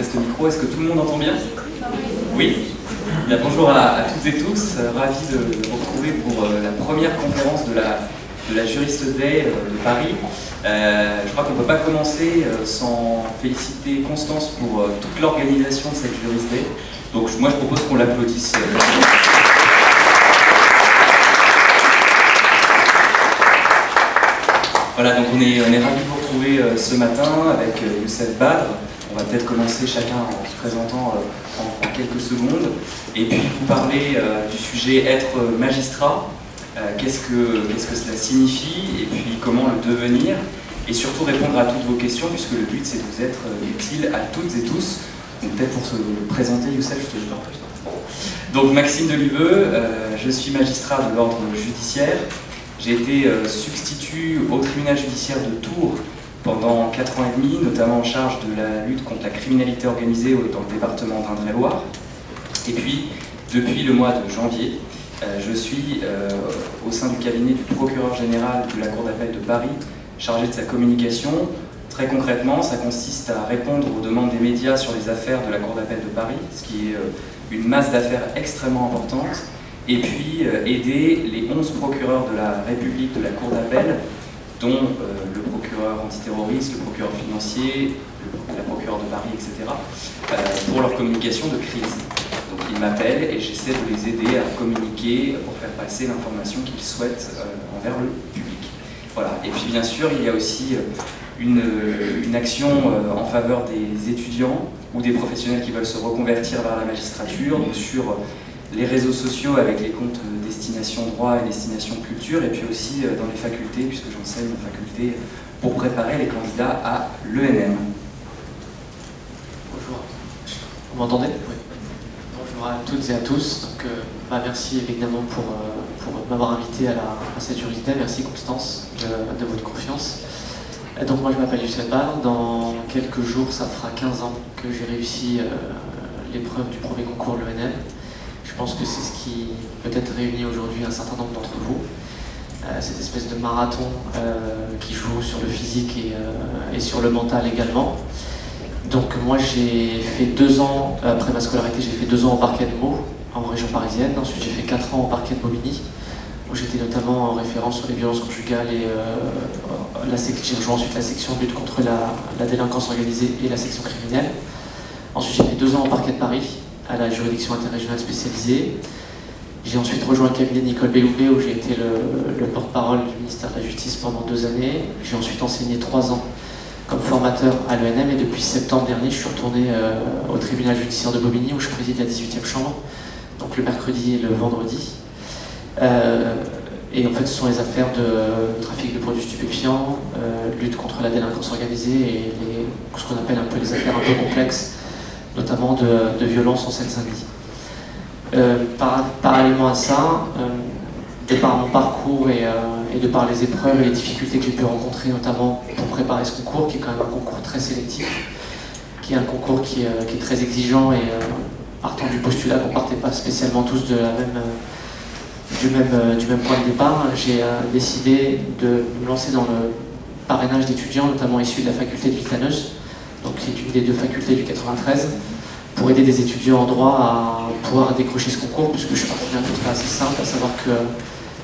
test micro. Est-ce que tout le monde entend bien? Oui. Bien, bonjour à toutes et tous. Ravi de vous retrouver pour la première conférence de la Jurist Day de Paris. Je crois qu'on ne peut pas commencer sans féliciter Constance pour toute l'organisation de cette Jurist Day. Donc moi je propose qu'on l'applaudisse. Voilà, donc on est ravis de vous retrouver ce matin avec Youssef Badr. On va peut-être commencer chacun en se présentant en quelques secondes et puis vous parler du sujet être magistrat, qu'est-ce que cela signifie et puis comment le devenir, et surtout répondre à toutes vos questions puisque le but c'est de vous être utile à toutes et tous. Donc peut-être pour se présenter, Youssef, je te partage. Donc Maxime Deliveux, je suis magistrat de l'ordre judiciaire. J'ai été substitut au tribunal judiciaire de Tours pendant 4 ans et demi, notamment en charge de la lutte contre la criminalité organisée dans le département d'Indre-et-Loire. Et puis, depuis le mois de janvier, je suis au sein du cabinet du procureur général de la Cour d'appel de Paris, chargé de sa communication. Très concrètement, ça consiste à répondre aux demandes des médias sur les affaires de la Cour d'appel de Paris, ce qui est une masse d'affaires extrêmement importante, et puis aider les 11 procureurs de la République de la Cour d'appel, dont le procureur antiterroriste, le procureur financier, la procureure de Paris, etc., pour leur communication de crise. Donc ils m'appellent et j'essaie de les aider à communiquer pour faire passer l'information qu'ils souhaitent envers le public. Voilà. Et puis bien sûr, il y a aussi une action en faveur des étudiants ou des professionnels qui veulent se reconvertir vers la magistrature, donc sur les réseaux sociaux avec les comptes Destination Droit et Destination Culture, et puis aussi dans les facultés, puisque j'enseigne en faculté pour préparer les candidats à l'ENM. Bonjour, vous m'entendez? Oui. Bonjour à toutes et à tous. Donc, merci évidemment pour m'avoir invité à cette Jurist Day. Merci Constance de votre confiance. Donc moi je m'appelle Youssef Badr. Dans quelques jours, ça fera 15 ans que j'ai réussi l'épreuve du premier concours de l'ENM. Je pense que c'est ce qui peut-être réunit aujourd'hui un certain nombre d'entre vous. Cette espèce de marathon qui joue sur le physique et sur le mental également. Donc moi j'ai fait 2 ans, après ma scolarité, j'ai fait 2 ans au parquet de Meaux, en région parisienne. Ensuite j'ai fait 4 ans au parquet de Bobigny, où j'étais notamment en référence sur les violences conjugales et j'ai rejoint ensuite la section lutte contre la délinquance organisée et la section criminelle. Ensuite j'ai fait 2 ans au parquet de Paris, à la juridiction interrégionale spécialisée. J'ai ensuite rejoint le cabinet de Nicole Belloubet où j'ai été le porte-parole du ministère de la Justice pendant 2 années. J'ai ensuite enseigné 3 ans comme formateur à l'ENM et depuis septembre dernier je suis retourné au tribunal judiciaire de Bobigny où je préside la 18e chambre, donc le mercredi et le vendredi. Et en fait ce sont les affaires de trafic de produits stupéfiants, lutte contre la délinquance organisée et ce qu'on appelle un peu les affaires un peu complexes, notamment de violence en Seine-Saint-Denis. Parallèlement à ça, de par mon parcours et de par les épreuves et les difficultés que j'ai pu rencontrer, notamment pour préparer ce concours, qui est quand même un concours très sélectif, qui est un concours qui est très exigeant et partant du postulat qu'on ne partait pas spécialement tous du même point de départ, j'ai décidé de me lancer dans le parrainage d'étudiants, notamment issus de la faculté de Vitaneuse, donc c'est une des 2 facultés du 93, pour aider des étudiants en droit à pouvoir décrocher ce concours, puisque je suis parti d'un constat assez simple, à savoir que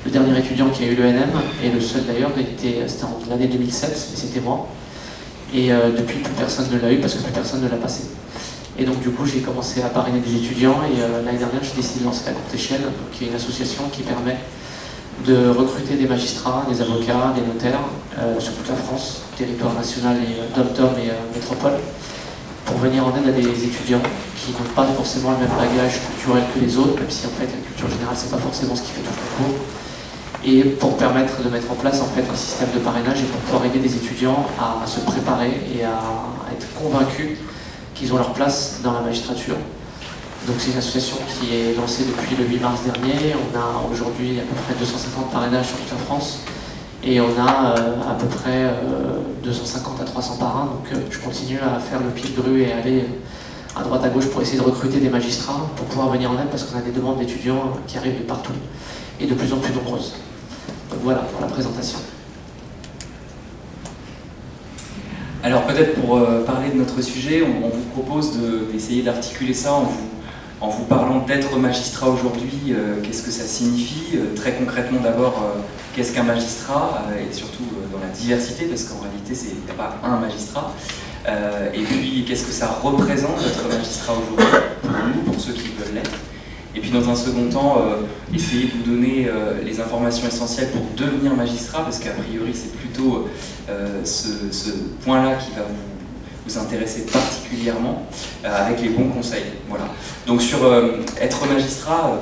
le dernier étudiant qui a eu l'ENM, et le seul d'ailleurs, c'était en l'année 2007, et c'était moi. Et depuis, plus personne ne l'a eu, parce que plus personne ne l'a passé. Et donc du coup, j'ai commencé à parrainer des étudiants, et l'année dernière, j'ai décidé de lancer la Courte Échelle, qui est une association qui permet de recruter des magistrats, des avocats, des notaires, sur toute la France, territoire national et dom-tom et métropole, pour venir en aide à des étudiants qui n'ont pas forcément le même bagage culturel que les autres, même si en fait la culture générale c'est pas forcément ce qui fait tout le concours, et pour permettre de mettre en place en fait un système de parrainage et pour pouvoir aider des étudiants à se préparer et à être convaincus qu'ils ont leur place dans la magistrature. Donc c'est une association qui est lancée depuis le 8 mars dernier. On a aujourd'hui à peu près 250 parrainages sur toute la France et on a à peu près 250 à 300 parrains. Donc je continue à faire le pied de grue et aller à droite à gauche pour essayer de recruter des magistrats pour pouvoir venir en aide parce qu'on a des demandes d'étudiants qui arrivent de partout et de plus en plus nombreuses. Donc voilà pour la présentation. Alors peut-être pour parler de notre sujet, on vous propose d'essayer d'articuler ça en vous parlant d'être magistrat aujourd'hui, qu'est-ce que ça signifie, très concrètement d'abord, qu'est-ce qu'un magistrat, et surtout dans la diversité, parce qu'en réalité il n'y a pas un magistrat, et puis qu'est-ce que ça représente d'être magistrat aujourd'hui, pour nous, pour ceux qui veulent l'être. Et puis dans un second temps, essayer de vous donner les informations essentielles pour devenir magistrat, parce qu'a priori c'est plutôt ce point-là qui va vous intéresser particulièrement, avec les bons conseils. Voilà. Donc sur être magistrat,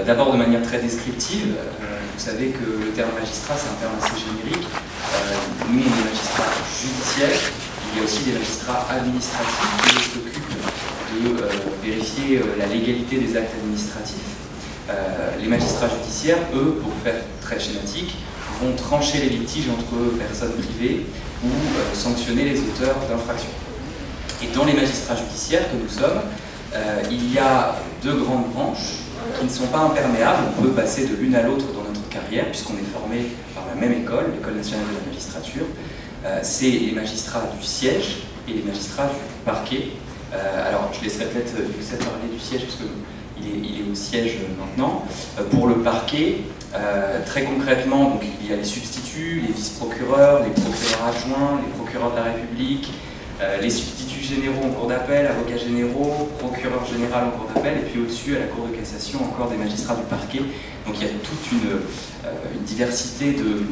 d'abord de manière très descriptive, vous savez que le terme magistrat c'est un terme assez générique. Nous on est magistrats judiciaires, il y a aussi des magistrats administratifs qui s'occupent de vérifier la légalité des actes administratifs. Les magistrats judiciaires, eux, pour faire très schématique, vont trancher les litiges entre personnes privées ou sanctionner les auteurs d'infractions. Et dans les magistrats judiciaires que nous sommes, il y a deux grandes branches qui ne sont pas imperméables. On peut passer de l'une à l'autre dans notre carrière, puisqu'on est formé par la même école, l'École nationale de la magistrature. C'est les magistrats du siège et les magistrats du parquet. Alors, je laisserai peut-être Youssef parler du siège, parce qu'il est au siège maintenant. Pour le parquet, très concrètement, donc, il y a les substituts, les vice-procureurs, les procureurs adjoints, les procureurs de la République, les substituts généraux en cour d'appel, avocats généraux, procureurs général en cour d'appel, et puis au-dessus, à la Cour de cassation, encore des magistrats du parquet. Donc il y a toute une diversité de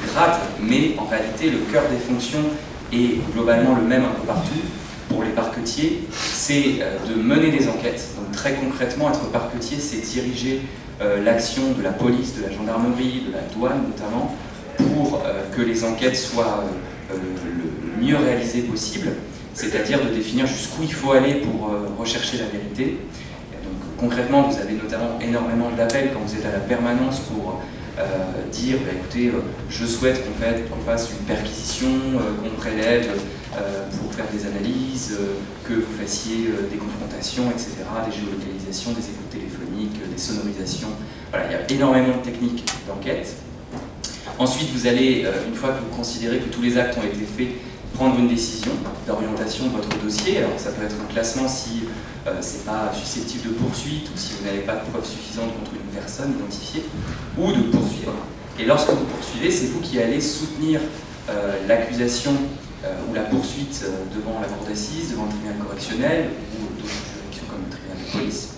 grades, mais en réalité, le cœur des fonctions est globalement le même un peu partout. Pour les parquetiers, c'est de mener des enquêtes. Donc très concrètement, être parquetier, c'est diriger l'action de la police, de la gendarmerie, de la douane notamment, pour que les enquêtes soient le mieux réalisées possible, c'est-à-dire de définir jusqu'où il faut aller pour rechercher la vérité. Donc concrètement, vous avez notamment énormément d'appels quand vous êtes à la permanence pour dire bah, écoutez, je souhaite qu'on fasse une perquisition, qu'on prélève pour faire des analyses, que vous fassiez des confrontations, etc., des géolocalisations, des écoutes téléphoniques, des sonorisations. Voilà, il y a énormément de techniques d'enquête. Ensuite, vous allez, une fois que vous considérez que tous les actes ont été faits, prendre une décision d'orientation de votre dossier. Alors ça peut être un classement si c'est pas susceptible de poursuite ou si vous n'avez pas de preuves suffisantes contre une personne identifiée, ou de poursuivre. Et lorsque vous poursuivez, c'est vous qui allez soutenir l'accusation ou la poursuite devant la cour d'assises, devant le tribunal correctionnel ou d'autres juridictions comme le tribunal de police.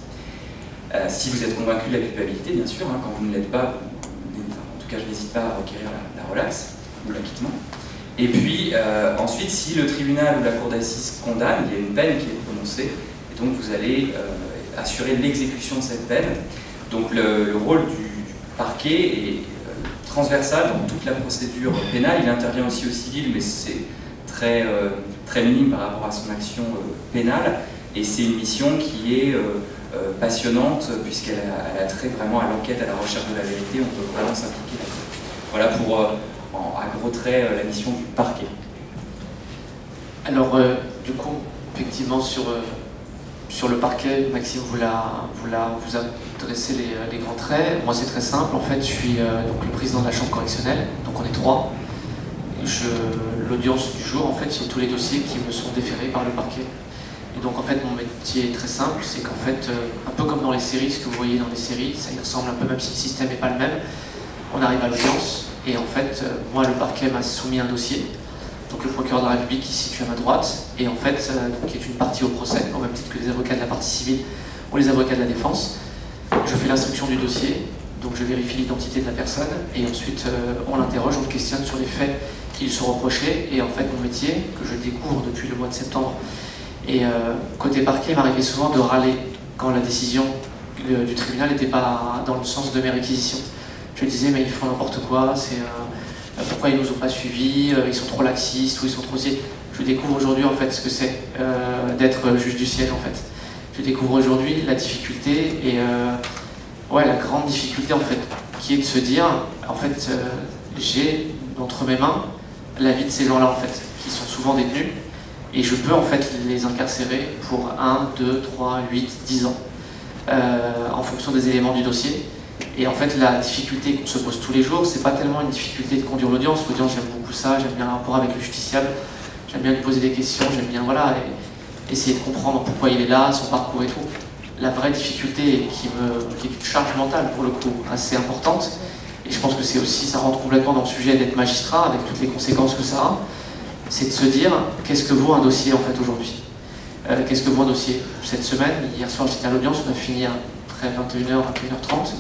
Si vous êtes convaincu de la culpabilité, bien sûr, hein, quand vous ne l'êtes pas, en tout cas je n'hésite pas à requérir la relaxe ou l'acquittement. Et puis ensuite, si le tribunal ou la cour d'assises condamne, il y a une peine qui est prononcée, et donc vous allez assurer l'exécution de cette peine. Donc le rôle du parquet est transversal dans toute la procédure pénale. Il intervient aussi au civil, mais c'est très minime par rapport à son action pénale. Et c'est une mission qui est passionnante, puisqu'elle a trait vraiment à l'enquête, à la recherche de la vérité. On peut vraiment s'impliquer là-dedans. Voilà pour, à gros traits, la mission du parquet. Alors, du coup, effectivement, sur le parquet, Maxime vous a dressé les grands traits. Moi, c'est très simple. En fait, je suis donc le président de la chambre correctionnelle, donc on est 3. L'audience du jour, en fait, c'est tous les dossiers qui me sont déférés par le parquet. Et donc, en fait, mon métier est très simple. C'est qu'en fait, un peu comme dans les séries, ce que vous voyez dans les séries, ça y ressemble un peu, même si le système n'est pas le même. On arrive à l'audience, et en fait, moi, le parquet m'a soumis un dossier. Donc le procureur de la République qui se situe à ma droite, et en fait, qui est une partie au procès, au même titre que les avocats de la partie civile ou les avocats de la défense. Je fais l'instruction du dossier, donc je vérifie l'identité de la personne, et ensuite on l'interroge, on le questionne sur les faits qui lui sont reprochés, et en fait mon métier, que je découvre depuis le mois de septembre, et côté parquet, il m'arrivait souvent de râler quand la décision du tribunal n'était pas dans le sens de mes réquisitions. Je disais, mais ils font n'importe quoi, pourquoi ils ne nous ont pas suivis, ils sont trop laxistes, ou ils sont trop... Je découvre aujourd'hui en fait ce que c'est d'être juge du siège en fait. Je découvre aujourd'hui la difficulté et la grande difficulté en fait, qui est de se dire, en fait, j'ai entre mes mains la vie de ces gens-là en fait, qui sont souvent détenus, et je peux en fait les incarcérer pour 1, 2, 3, 8, 10 ans, en fonction des éléments du dossier. Et en fait, la difficulté qu'on se pose tous les jours, c'est pas tellement une difficulté de conduire l'audience. L'audience, j'aime beaucoup ça, j'aime bien le rapport avec le justiciable. J'aime bien lui poser des questions, j'aime bien voilà, essayer de comprendre pourquoi il est là, son parcours et tout. La vraie difficulté qui est une charge mentale pour le coup assez importante, et je pense que c'est aussi, ça rentre complètement dans le sujet d'être magistrat avec toutes les conséquences que ça a, c'est de se dire qu'est-ce que vaut un dossier en fait aujourd'hui. Qu'est-ce que vaut un dossier? Cette semaine, hier soir j'étais à l'audience, on a fini après 21h, 21h30.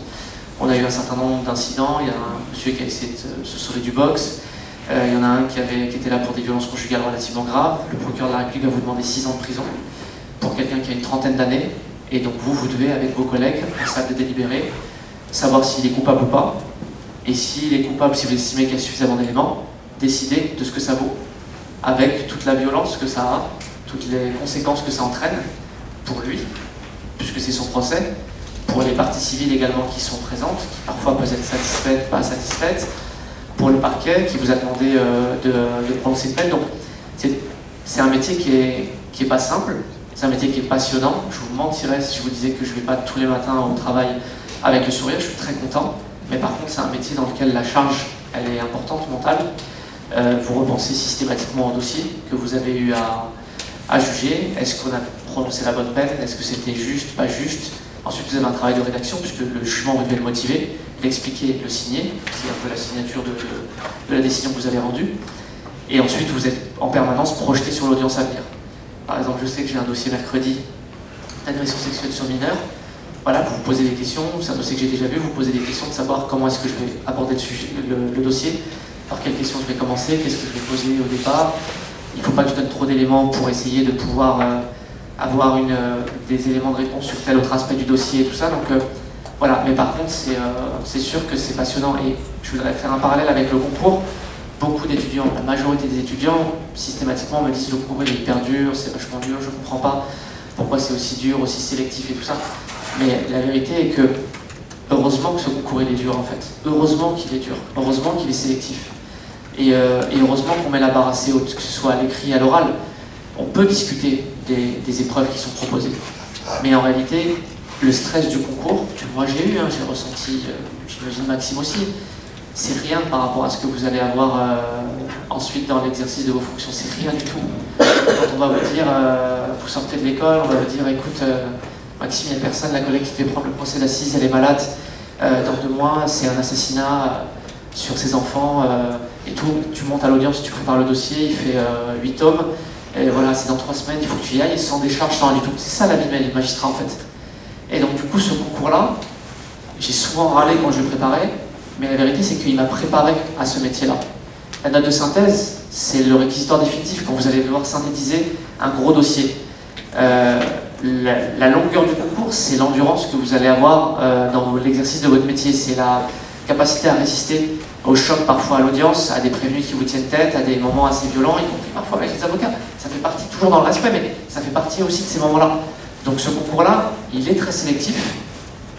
On a eu un certain nombre d'incidents, il y a un monsieur qui a essayé de se sauver du box, il y en a un qui était là pour des violences conjugales relativement graves. Le procureur de la République va vous demander 6 ans de prison pour quelqu'un qui a une trentaine d'années, et donc vous devez, avec vos collègues, en salle de délibéré, savoir s'il est coupable ou pas, et s'il est coupable, si vous estimez qu'il y a suffisamment d'éléments, décider de ce que ça vaut, avec toute la violence que ça a, toutes les conséquences que ça entraîne pour lui, puisque c'est son procès, pour les parties civiles également qui sont présentes, qui parfois peuvent être satisfaites, pas satisfaites, pour le parquet qui vous a demandé de prononcer une peine. Donc c'est un métier qui est pas simple, c'est un métier qui est passionnant. Je vous mentirais si je vous disais que je ne vais pas tous les matins au travail avec le sourire, je suis très content, mais par contre c'est un métier dans lequel la charge elle est importante, mentale. Vous repensez systématiquement au dossier que vous avez eu à juger. Est-ce qu'on a prononcé la bonne peine? Est-ce que c'était juste, pas juste? Ensuite, vous avez un travail de rédaction, puisque le jugement, vous devez le motiver, l'expliquer, le signer. C'est un peu la signature de la décision que vous avez rendue. Et ensuite, vous êtes en permanence projeté sur l'audience à venir. Par exemple, je sais que j'ai un dossier mercredi d'agression sexuelle sur mineur. Voilà, vous vous posez des questions, c'est un dossier que j'ai déjà vu, vous posez des questions de savoir comment est-ce que je vais aborder le dossier, par quelles questions je vais commencer, qu'est-ce que je vais poser au départ. Il ne faut pas que je donne trop d'éléments pour essayer de pouvoir avoir des éléments de réponse sur tel autre aspect du dossier et tout ça. Donc voilà, mais par contre, c'est sûr que c'est passionnant. Et je voudrais faire un parallèle avec le concours. Beaucoup d'étudiants, la majorité des étudiants, systématiquement me disent le concours il est hyper dur, c'est vachement dur, je ne comprends pas pourquoi c'est aussi dur, aussi sélectif et tout ça. Mais la vérité est que, heureusement que ce concours il est dur en fait. Heureusement qu'il est dur, heureusement qu'il est sélectif. Et heureusement qu'on met la barre assez haute, que ce soit à l'écrit, à l'oral. On peut discuter des épreuves qui sont proposées. Mais en réalité, le stress du concours, que moi j'ai eu, j'ai ressenti, j'imagine Maxime aussi, c'est rien par rapport à ce que vous allez avoir ensuite dans l'exercice de vos fonctions. C'est rien du tout. Quand on va vous dire, vous sortez de l'école, on va vous dire, écoute, Maxime, il n'y a personne, la collègue qui devait prendre le procès d'assises, elle est malade, dans 2 mois, c'est un assassinat sur ses enfants, et tout. Tu montes à l'audience, tu prépares le dossier, il fait 8 tomes, et voilà, c'est dans 3 semaines, il faut que tu y ailles, sans décharge, sans rien du tout. C'est ça la vie de magistrat en fait. Et donc du coup, ce concours-là, j'ai souvent râlé quand je le préparais, mais la vérité c'est qu'il m'a préparé à ce métier-là. La note de synthèse, c'est le réquisitoire définitif quand vous allez devoir synthétiser un gros dossier. La longueur du concours, c'est l'endurance que vous allez avoir dans l'exercice de votre métier, c'est la capacité à résister au choc parfois à l'audience, à des prévenus qui vous tiennent tête, à des moments assez violents, y compris parfois avec les avocats. Ça fait partie, toujours dans le respect, mais ça fait partie aussi de ces moments-là. Donc ce concours-là, il est très sélectif,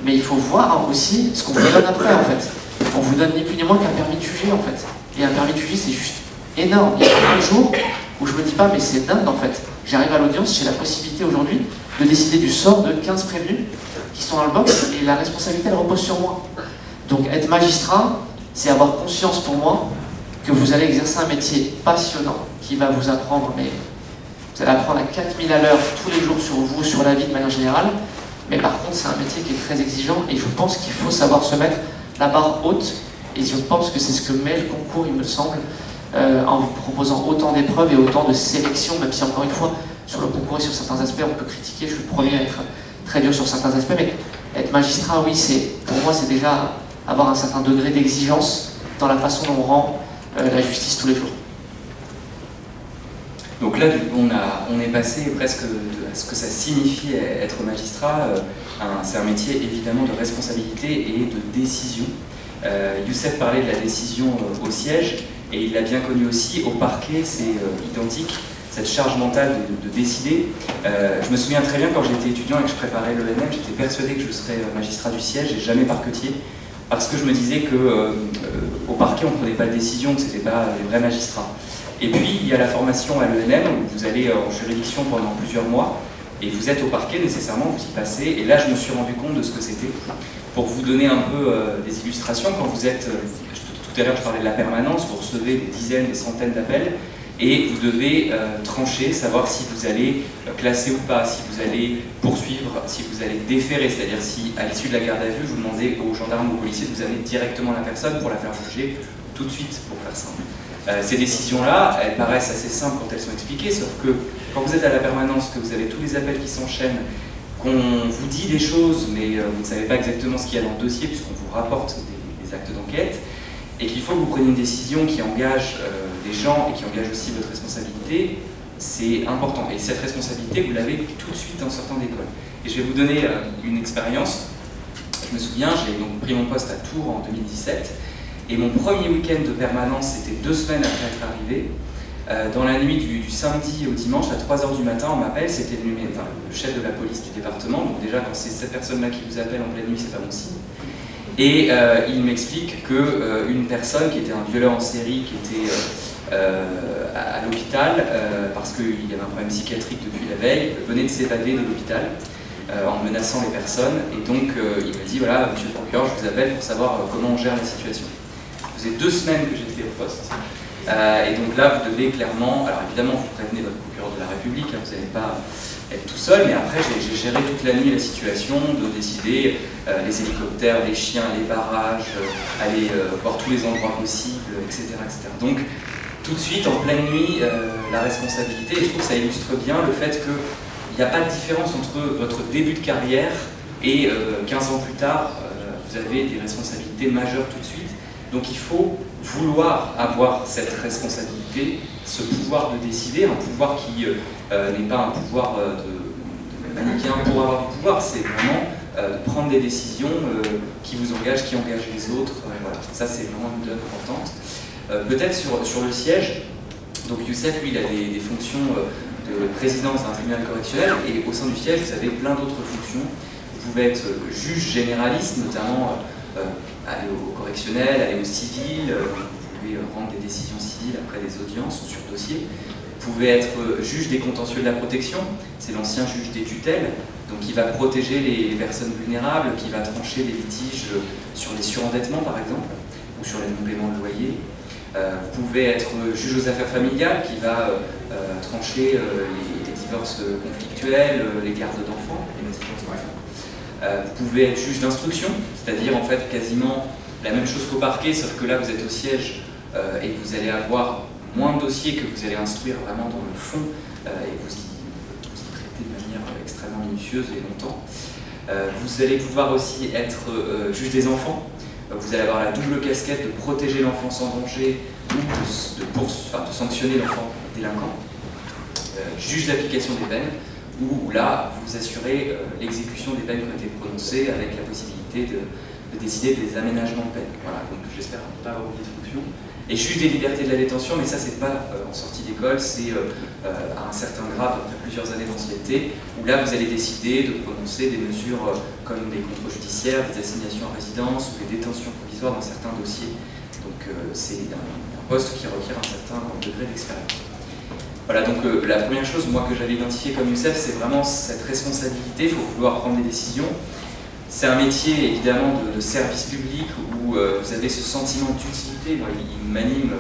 mais il faut voir aussi ce qu'on vous donne après en fait. On vous donne ni plus ni moins qu'un permis de juger en fait. Et un permis de juger, c'est juste énorme. Il y a un jour où je me dis pas, mais c'est dingue en fait. J'arrive à l'audience, j'ai la possibilité aujourd'hui de décider du sort de 15 prévenus qui sont dans le box, et la responsabilité elle repose sur moi. Donc être magistrat, c'est avoir conscience pour moi que vous allez exercer un métier passionnant qui va vous apprendre, mais vous allez apprendre à 4000 à l'heure tous les jours sur vous, sur la vie de manière générale, mais par contre c'est un métier qui est très exigeant, et je pense qu'il faut savoir se mettre la barre haute, et je pense que c'est ce que met le concours, il me semble, en vous proposant autant d'épreuves et autant de sélections, même si encore une fois, sur le concours et sur certains aspects, on peut critiquer, je suis le premier à être très dur sur certains aspects, mais être magistrat, oui, pour moi c'est déjà avoir un certain degré d'exigence dans la façon dont on rend la justice tous les jours. Donc là, on est passé presque à ce que ça signifie être magistrat. C'est un métier évidemment de responsabilité et de décision. Youssef parlait de la décision au siège, et il l'a bien connu aussi. Au parquet, c'est identique, cette charge mentale de décider. Je me souviens très bien quand j'étais étudiant et que je préparais l'ENM, j'étais persuadé que je serais magistrat du siège et jamais parquetier, parce que je me disais qu'au parquet on ne prenait pas de décision, que ce n'était pas les vrais magistrats. Et puis il y a la formation à l'ENM, où vous allez en juridiction pendant plusieurs mois, et vous êtes au parquet nécessairement, vous y passez, et là je me suis rendu compte de ce que c'était. Pour vous donner un peu des illustrations, quand vous êtes, tout à l'heure je parlais de la permanence, vous recevez des dizaines, des centaines d'appels, et vous devez trancher, savoir si vous allez classer ou pas, si vous allez poursuivre, si vous allez déférer, c'est-à-dire si à l'issue de la garde à vue, vous demandez aux gendarmes ou aux policiers de vous amener directement la personne pour la faire juger tout de suite, pour faire simple. Ces décisions-là, elles paraissent assez simples quand elles sont expliquées, sauf que quand vous êtes à la permanence, que vous avez tous les appels qui s'enchaînent, qu'on vous dit des choses, mais vous ne savez pas exactement ce qu'il y a dans le dossier, puisqu'on vous rapporte des actes d'enquête, et qu'il faut que vous preniez une décision qui engage des gens et qui engage aussi votre responsabilité, c'est important. Et cette responsabilité, vous l'avez tout de suite en sortant d'école. Et je vais vous donner une expérience. Je me souviens, j'ai donc pris mon poste à Tours en 2017, et mon premier week-end de permanence, c'était 2 semaines après être arrivé. Dans la nuit du samedi au dimanche, à 3 h du matin, on m'appelle, c'était le chef de la police du département, donc déjà quand c'est cette personne-là qui vous appelle en pleine nuit, c'est pas bon signe. Et il m'explique qu'une personne qui était un violeur en série, qui était à l'hôpital, parce qu'il y avait un problème psychiatrique depuis la veille, venait de s'évader de l'hôpital en menaçant les personnes. Et donc il me dit, voilà, monsieur le procureur, je vous appelle pour savoir comment on gère la situation. Ça faisait 2 semaines que j'étais au poste. Et donc là, vous devez clairement, alors évidemment, vous prévenez votre procureur de la République, hein, vous n'allez pas être tout seul, mais après, j'ai géré toute la nuit la situation, de décider les hélicoptères, les chiens, les barrages, aller voir tous les endroits possibles, etc., etc. Donc, tout de suite, en pleine nuit, la responsabilité, et je trouve que ça illustre bien le fait qu'il n'y a pas de différence entre votre début de carrière et 15 ans plus tard, vous avez des responsabilités majeures tout de suite. Donc il faut vouloir avoir cette responsabilité, ce pouvoir de décider, un pouvoir qui n'est pas un pouvoir de manichéen pour avoir du pouvoir, c'est vraiment de prendre des décisions qui vous engagent, qui engagent les autres. Voilà. Ça c'est vraiment une donne importante. Peut-être sur le siège, donc Youssef, lui, il a des fonctions de présidence d'un tribunal correctionnel, et au sein du siège, vous avez plein d'autres fonctions. Vous pouvez être juge généraliste, notamment aller au correctionnel, aller au civil, vous pouvez rendre des décisions civiles après des audiences ou sur dossier. Vous pouvez être juge des contentieux de la protection, c'est l'ancien juge des tutelles, donc qui va protéger les personnes vulnérables, qui va trancher les litiges sur les surendettements par exemple, ou sur les non-paiements de loyer. Vous pouvez être juge aux affaires familiales, qui va trancher les divorces conflictuels, les gardes d'enfants, les mésadivorces d'enfants. Vous pouvez être juge d'instruction, c'est-à-dire en fait quasiment la même chose qu'au parquet, sauf que là vous êtes au siège et vous allez avoir moins de dossiers que vous allez instruire vraiment dans le fond et vous y traitez de manière extrêmement minutieuse et longtemps. Vous allez pouvoir aussi être juge des enfants. Vous allez avoir la double casquette de protéger l'enfance en danger ou de sanctionner l'enfant délinquant. Juge d'application des peines, où là, vous assurez l'exécution des peines qui ont été prononcées avec la possibilité de décider des aménagements de peine. Voilà, donc j'espère ne pas avoir oublié de fonction. Et juge des libertés de la détention, mais ça, c'est pas en sortie d'école, c'est à un certain grade, après plusieurs années d'ancienneté, où là, vous allez décider de prononcer des mesures comme des contrôles judiciaires, des assignations à résidence ou des détentions provisoires dans certains dossiers. Donc, c'est un poste qui requiert un certain degré d'expérience. Voilà, donc la première chose, moi, que j'avais identifiée comme Youssef, c'est vraiment cette responsabilité, il faut vouloir prendre des décisions. C'est un métier, évidemment, de service public où vous avez ce sentiment d'utilité, il m'anime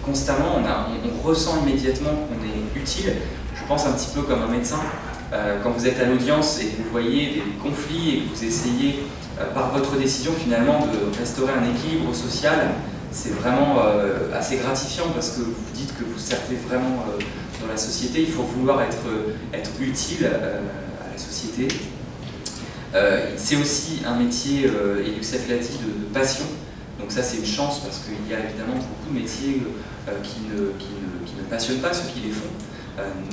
constamment, on ressent immédiatement qu'on est utile. Je pense un petit peu comme un médecin. Quand vous êtes à l'audience et que vous voyez des conflits et que vous essayez, par votre décision, finalement, de restaurer un équilibre social, c'est vraiment assez gratifiant parce que vous vous dites que vous servez vraiment dans la société. Il faut vouloir être utile à la société. C'est aussi un métier, et Youssef l'a dit, de passion. Donc ça c'est une chance parce qu'il y a évidemment beaucoup de métiers qui ne passionnent pas ceux qui les font.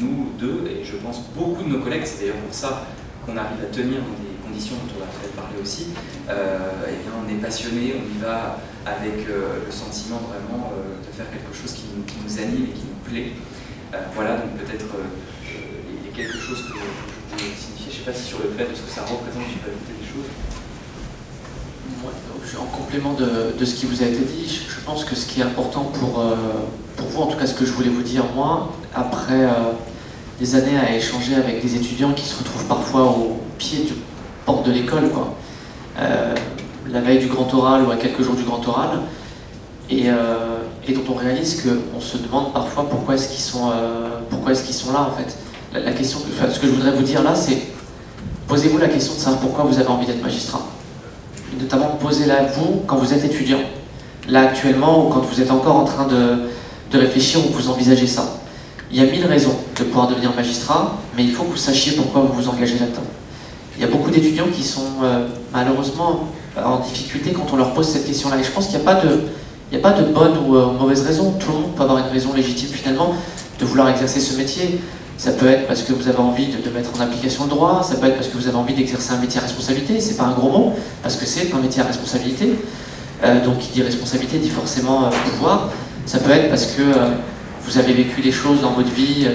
Nous deux, et je pense beaucoup de nos collègues, c'est d'ailleurs pour ça qu'on arrive à tenir dans des conditions dont on va peut-être parler aussi, eh bien, on est passionné, on y va avec le sentiment vraiment de faire quelque chose qui nous anime et qui nous plaît. Voilà, donc peut-être il y a quelque chose que je voulais signifier. Je ne sais pas si sur le fait de ce que ça représente, tu peux ajouter des choses. Ouais, en complément de ce qui vous a été dit, je pense que ce qui est important pour vous, en tout cas ce que je voulais vous dire moi, après des années à échanger avec des étudiants qui se retrouvent parfois au pied du porte de l'école, quoi, la veille du grand oral ou à quelques jours du grand oral, et et dont on réalise qu'on se demande parfois pourquoi est-ce qu'ils sont là en fait. La question, ce que je voudrais vous dire là, c'est posez-vous la question de savoir pourquoi vous avez envie d'être magistrat. Et notamment posez-la vous quand vous êtes étudiant, là actuellement, ou quand vous êtes encore en train de réfléchir ou que vous envisagez ça. Il y a 1000 raisons de pouvoir devenir magistrat, mais il faut que vous sachiez pourquoi vous vous engagez là-dedans. Il y a beaucoup d'étudiants qui sont malheureusement en difficulté quand on leur pose cette question-là. Et je pense qu'il n'y a pas de bonne ou mauvaise raison. Tout le monde peut avoir une raison légitime finalement de vouloir exercer ce métier. Ça peut être parce que vous avez envie de mettre en application le droit, ça peut être parce que vous avez envie d'exercer un métier à responsabilité, c'est pas un gros mot, parce que c'est un métier à responsabilité. Donc qui dit responsabilité dit forcément pouvoir. Ça peut être parce que vous avez vécu des choses dans votre vie,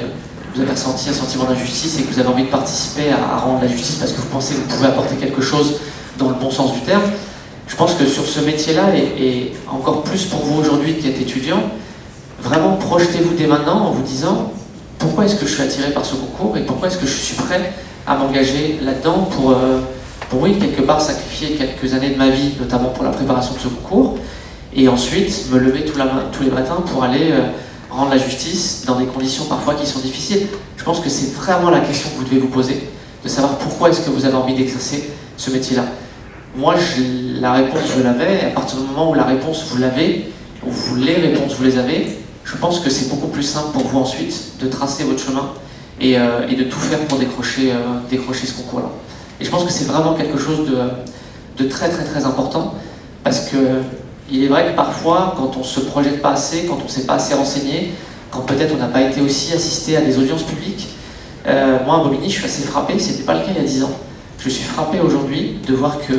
vous avez ressenti un sentiment d'injustice et que vous avez envie de participer à rendre la justice parce que vous pensez que vous pouvez apporter quelque chose dans le bon sens du terme. Je pense que sur ce métier-là, et encore plus pour vous aujourd'hui qui êtes étudiant, vraiment projetez-vous dès maintenant en vous disant pourquoi est-ce que je suis attiré par ce concours et pourquoi est-ce que je suis prêt à m'engager là-dedans pour oui, quelque part sacrifier quelques années de ma vie, notamment pour la préparation de ce concours, et ensuite me lever tous les matins pour aller rendre la justice dans des conditions parfois qui sont difficiles. Je pense que c'est vraiment la question que vous devez vous poser, de savoir pourquoi est-ce que vous avez envie d'exercer ce métier-là. Moi, la réponse, je l'avais, et à partir du moment où la réponse, vous l'avez, ou les réponses, vous les avez, je pense que c'est beaucoup plus simple pour vous ensuite de tracer votre chemin et de tout faire pour décrocher ce concours-là. Et je pense que c'est vraiment quelque chose de très très très important, parce que il est vrai que parfois, quand on ne se projette pas assez, quand on ne s'est pas assez renseigné, quand peut-être on n'a pas été aussi assisté à des audiences publiques, moi à Bobigny, je suis assez frappé, c'était pas le cas il y a 10 ans. Je suis frappé aujourd'hui de voir que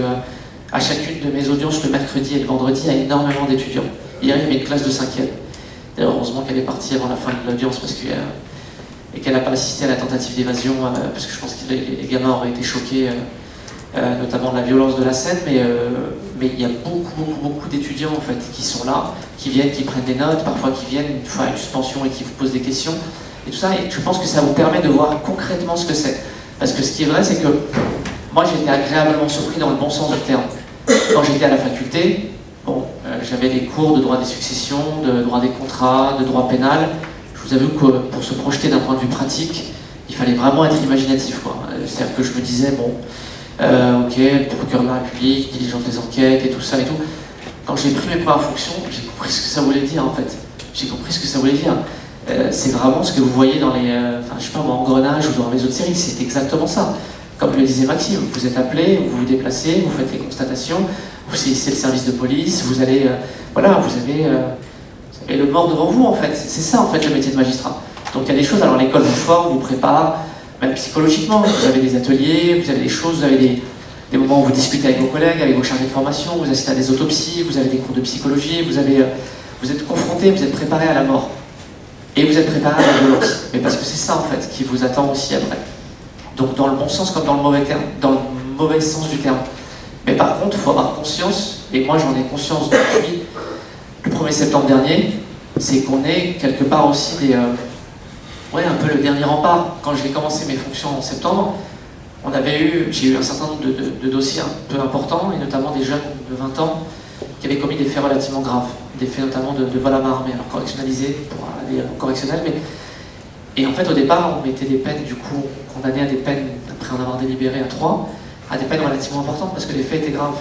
à chacune de mes audiences, le mercredi et le vendredi, il y a énormément d'étudiants. Hier, il y avait une classe de 5e. D'ailleurs, heureusement qu'elle est partie avant la fin de l'audience et qu'elle n'a pas assisté à la tentative d'évasion, parce que je pense que les gamins auraient été choqués, notamment de la violence de la scène, mais il y a beaucoup d'étudiants en fait, qui sont là, qui viennent, qui prennent des notes, parfois qui viennent une fois à une suspension et qui vous posent des questions, et tout ça, et je pense que ça vous permet de voir concrètement ce que c'est. Parce que ce qui est vrai, c'est que moi j'ai été agréablement surpris dans le bon sens du terme. Quand j'étais à la faculté, bon, j'avais des cours de droit des successions, de droit des contrats, de droit pénal. Je vous avoue que pour se projeter d'un point de vue pratique, il fallait vraiment être imaginatif, quoi. C'est-à-dire que je me disais, bon, ok, le procureur de la République, diligente des enquêtes et tout ça et tout. Quand j'ai pris mes premières fonctions, j'ai compris ce que ça voulait dire en fait. J'ai compris ce que ça voulait dire. C'est vraiment ce que vous voyez dans les, je sais pas moi, Engrenage ou dans les autres séries, c'est exactement ça. Comme le disait Maxime, vous êtes appelé, vous vous déplacez, vous faites les constatations, vous saisissez le service de police, vous allez, voilà, vous avez le mort devant vous en fait. C'est ça en fait le métier de magistrat. Donc il y a des choses, alors l'école vous forme, vous prépare, même psychologiquement, vous avez des ateliers, vous avez des choses, vous avez des moments où vous discutez avec vos collègues, avec vos chargés de formation, vous assistez à des autopsies, vous avez des cours de psychologie, vous êtes confronté, vous êtes préparé à la mort. Et vous êtes préparé à la violence. Mais parce que c'est ça en fait qui vous attend aussi après. Donc dans le bon sens comme dans le mauvais terme, dans le mauvais sens du terme. Mais par contre, il faut avoir conscience, et moi j'en ai conscience depuis le 1er septembre dernier, c'est qu'on est quelque part aussi ouais, un peu le dernier rempart. Quand j'ai commencé mes fonctions en septembre, j'ai eu un certain nombre de dossiers un peu importants, et notamment des jeunes de 20 ans qui avaient commis des faits relativement graves, des faits notamment de vol à main armée, alors correctionnalisés pour aller en correctionnel, et en fait au départ on mettait des peines, du coup condamnés à des peines, après en avoir délibéré à 3, à des peines relativement importantes parce que les faits étaient graves.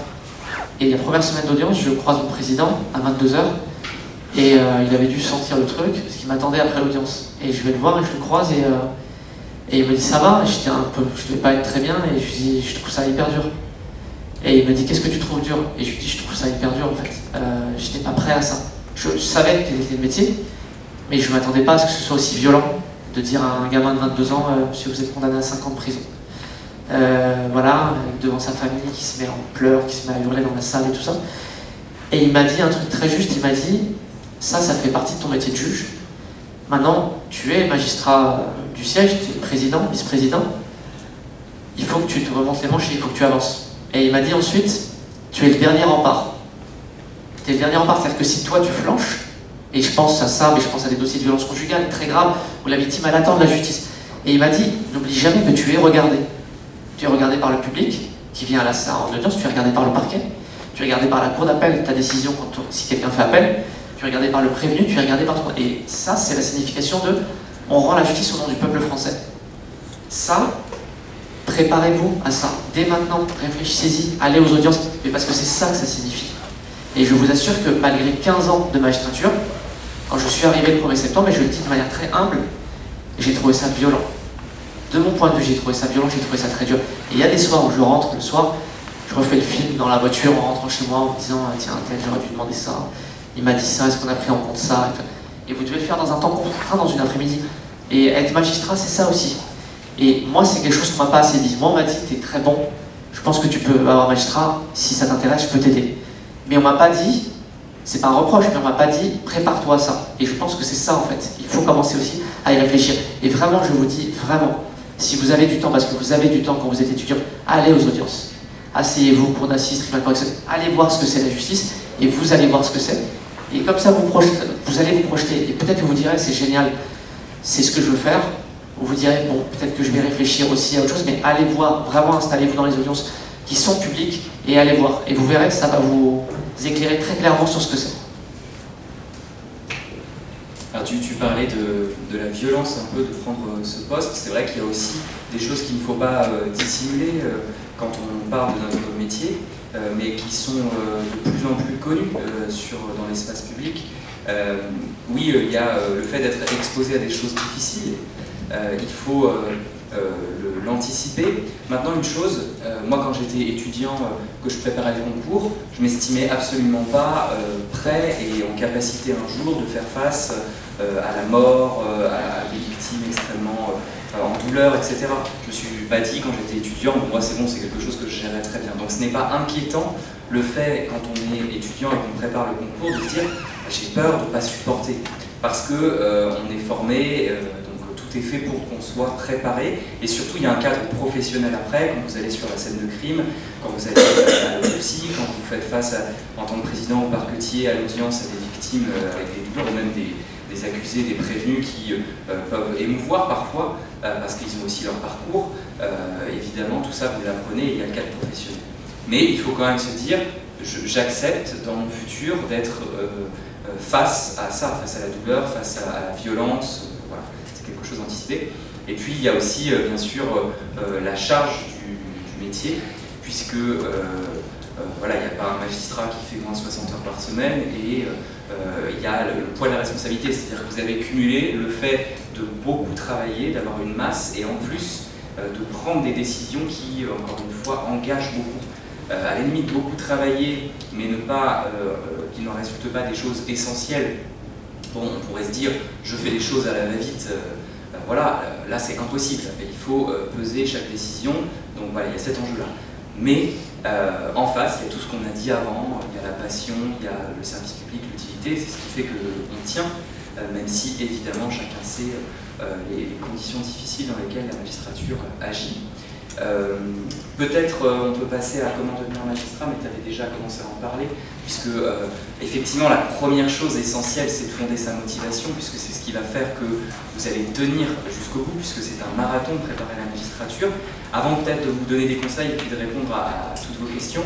Et la première semaine d'audience, je croise mon président à 22 h, et il avait dû sentir le truc, parce qu'il m'attendait après l'audience. Et je vais le voir et je le croise, et il me dit ça va, et je ne vais pas être très bien, et je lui dis je trouve ça hyper dur. Et il me dit qu'est-ce que tu trouves dur? Et je lui dis je trouve ça hyper dur en fait. J'étais pas prêt à ça. Je savais quel était le métier, mais je ne m'attendais pas à ce que ce soit aussi violent de dire à un gamin de 22 ans monsieur vous êtes condamné à 5 ans de prison. Voilà, devant sa famille qui se met en pleurs, qui se met à hurler dans la salle et tout ça. Et il m'a dit un truc très juste, il m'a dit ça fait partie de ton métier de juge. Maintenant, tu es magistrat du siège, tu es président, vice-président. Il faut que tu te remontes les manches et il faut que tu avances. Et il m'a dit ensuite, tu es le dernier rempart. Tu es le dernier rempart, c'est-à-dire que si toi tu flanches, et je pense à ça, mais je pense à des dossiers de violence conjugale très graves, où la victime elle attend de la justice. Et il m'a dit, n'oublie jamais que tu es regardé. Tu es regardé par le public, qui vient à en audience, tu es regardé par le parquet, tu es regardé par la cour d'appel, ta décision si quelqu'un fait appel, tu es regardé par le prévenu, tu es regardé par toi. Et ça, c'est la signification de « on rend la justice au nom du peuple français ». Ça, préparez-vous à ça. Dès maintenant, réfléchissez-y, allez aux audiences, mais parce que c'est ça que ça signifie. Et je vous assure que malgré 15 ans de magistrature, quand je suis arrivé le 1er septembre, et je le dis de manière très humble, j'ai trouvé ça violent. De mon point de vue, j'ai trouvé ça violent, j'ai trouvé ça très dur. Et il y a des soirs où je rentre le soir, je refais le film dans la voiture en rentrant chez moi en me disant tiens, tel, j'aurais dû demander ça, il m'a dit ça, est-ce qu'on a pris en compte ça? Et vous devez le faire dans un temps contraint, dans une après-midi. Et être magistrat, c'est ça aussi. Et moi, c'est quelque chose qu'on m'a pas assez dit. Moi, on m'a dit t'es très bon, je pense que tu peux avoir magistrat, si ça t'intéresse, je peux t'aider. Mais on m'a pas dit, c'est pas un reproche, mais on m'a pas dit prépare-toi à ça. Et je pense que c'est ça en fait. Il faut commencer aussi à y réfléchir. Et vraiment, je vous dis, vraiment, si vous avez du temps, parce que vous avez du temps quand vous êtes étudiant, allez aux audiences. Asseyez-vous, cour d'assises, tribunal correctionnel, allez voir ce que c'est la justice, et vous allez voir ce que c'est. Et comme ça, vous allez vous projeter. Et peut-être que vous direz, c'est génial, c'est ce que je veux faire. Ou vous direz, bon, peut-être que je vais réfléchir aussi à autre chose, mais allez voir, vraiment installez-vous dans les audiences qui sont publiques, et allez voir. Et vous verrez que ça va vous éclairer très clairement sur ce que c'est. Alors tu parlais de la violence un peu de prendre ce poste. C'est vrai qu'il y a aussi des choses qu'il ne faut pas dissimuler quand on parle de notre métier, mais qui sont de plus en plus connues dans l'espace public. Oui, il y a le fait d'être exposé à des choses difficiles. Il faut l'anticiper. Maintenant, une chose, moi quand j'étais étudiant, que je préparais le concours, je m'estimais absolument pas prêt et en capacité un jour de faire face à la mort, à des victimes extrêmement en douleur, etc. Je me suis pas dit quand j'étais étudiant, moi c'est bon, c'est quelque chose que je gérais très bien. Donc ce n'est pas inquiétant le fait, quand on est étudiant et qu'on prépare le concours, de se dire j'ai peur de ne pas supporter. Parce que on est formé, tout est fait pour qu'on soit préparé, et surtout il y a un cadre professionnel après, quand vous allez sur la scène de crime, quand vous allez à l'autopsie, quand vous faites face en tant que président ou parquetier à l'audience à des victimes avec des douleurs, ou même des accusés, des prévenus qui peuvent émouvoir parfois, parce qu'ils ont aussi leur parcours. Évidemment, tout ça vous l'apprenez, il y a le cadre professionnel. Mais il faut quand même se dire, j'accepte dans mon futur d'être face à ça, face à la douleur, face à la violence. Voilà, c'est quelque chose d'anticipé. Et puis il y a aussi bien sûr la charge du métier, puisque voilà, il n'y a pas un magistrat qui fait moins de 60 heures par semaine, et il y a le poids de la responsabilité, c'est-à-dire que vous avez cumulé le fait de beaucoup travailler, d'avoir une masse, et en plus de prendre des décisions qui, encore une fois, engagent beaucoup. À la limite, beaucoup travailler, mais qu'il n'en résulte pas des choses essentielles. Bon, on pourrait se dire, je fais les choses à la va-vite, voilà, là c'est impossible. Il faut peser chaque décision, donc voilà, il y a cet enjeu-là. Mais en face, il y a tout ce qu'on a dit avant, il y a la passion, il y a le service public, l'utilité, c'est ce qui fait qu'on tient, même si évidemment chacun sait les conditions difficiles dans lesquelles la magistrature agit. Peut-être on peut passer à comment devenir magistrat, mais tu avais déjà commencé à en parler, puisque effectivement la première chose essentielle c'est de fonder sa motivation, puisque c'est ce qui va faire que vous allez tenir jusqu'au bout, puisque c'est un marathon de préparer la magistrature. Avant peut-être de vous donner des conseils et puis de répondre à toutes vos questions,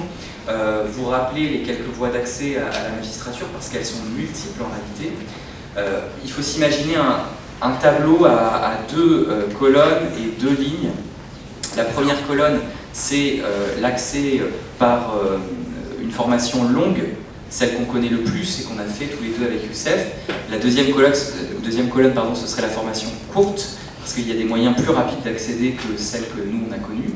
vous rappeler les quelques voies d'accès à la magistrature, parce qu'elles sont multiples en réalité. Il faut s'imaginer un tableau à deux colonnes et deux lignes. La première colonne, c'est l'accès par une formation longue, celle qu'on connaît le plus et qu'on a fait tous les deux avec Youssef. La deuxième colonne, pardon, ce serait la formation courte, parce qu'il y a des moyens plus rapides d'accéder que celle que nous on a connue.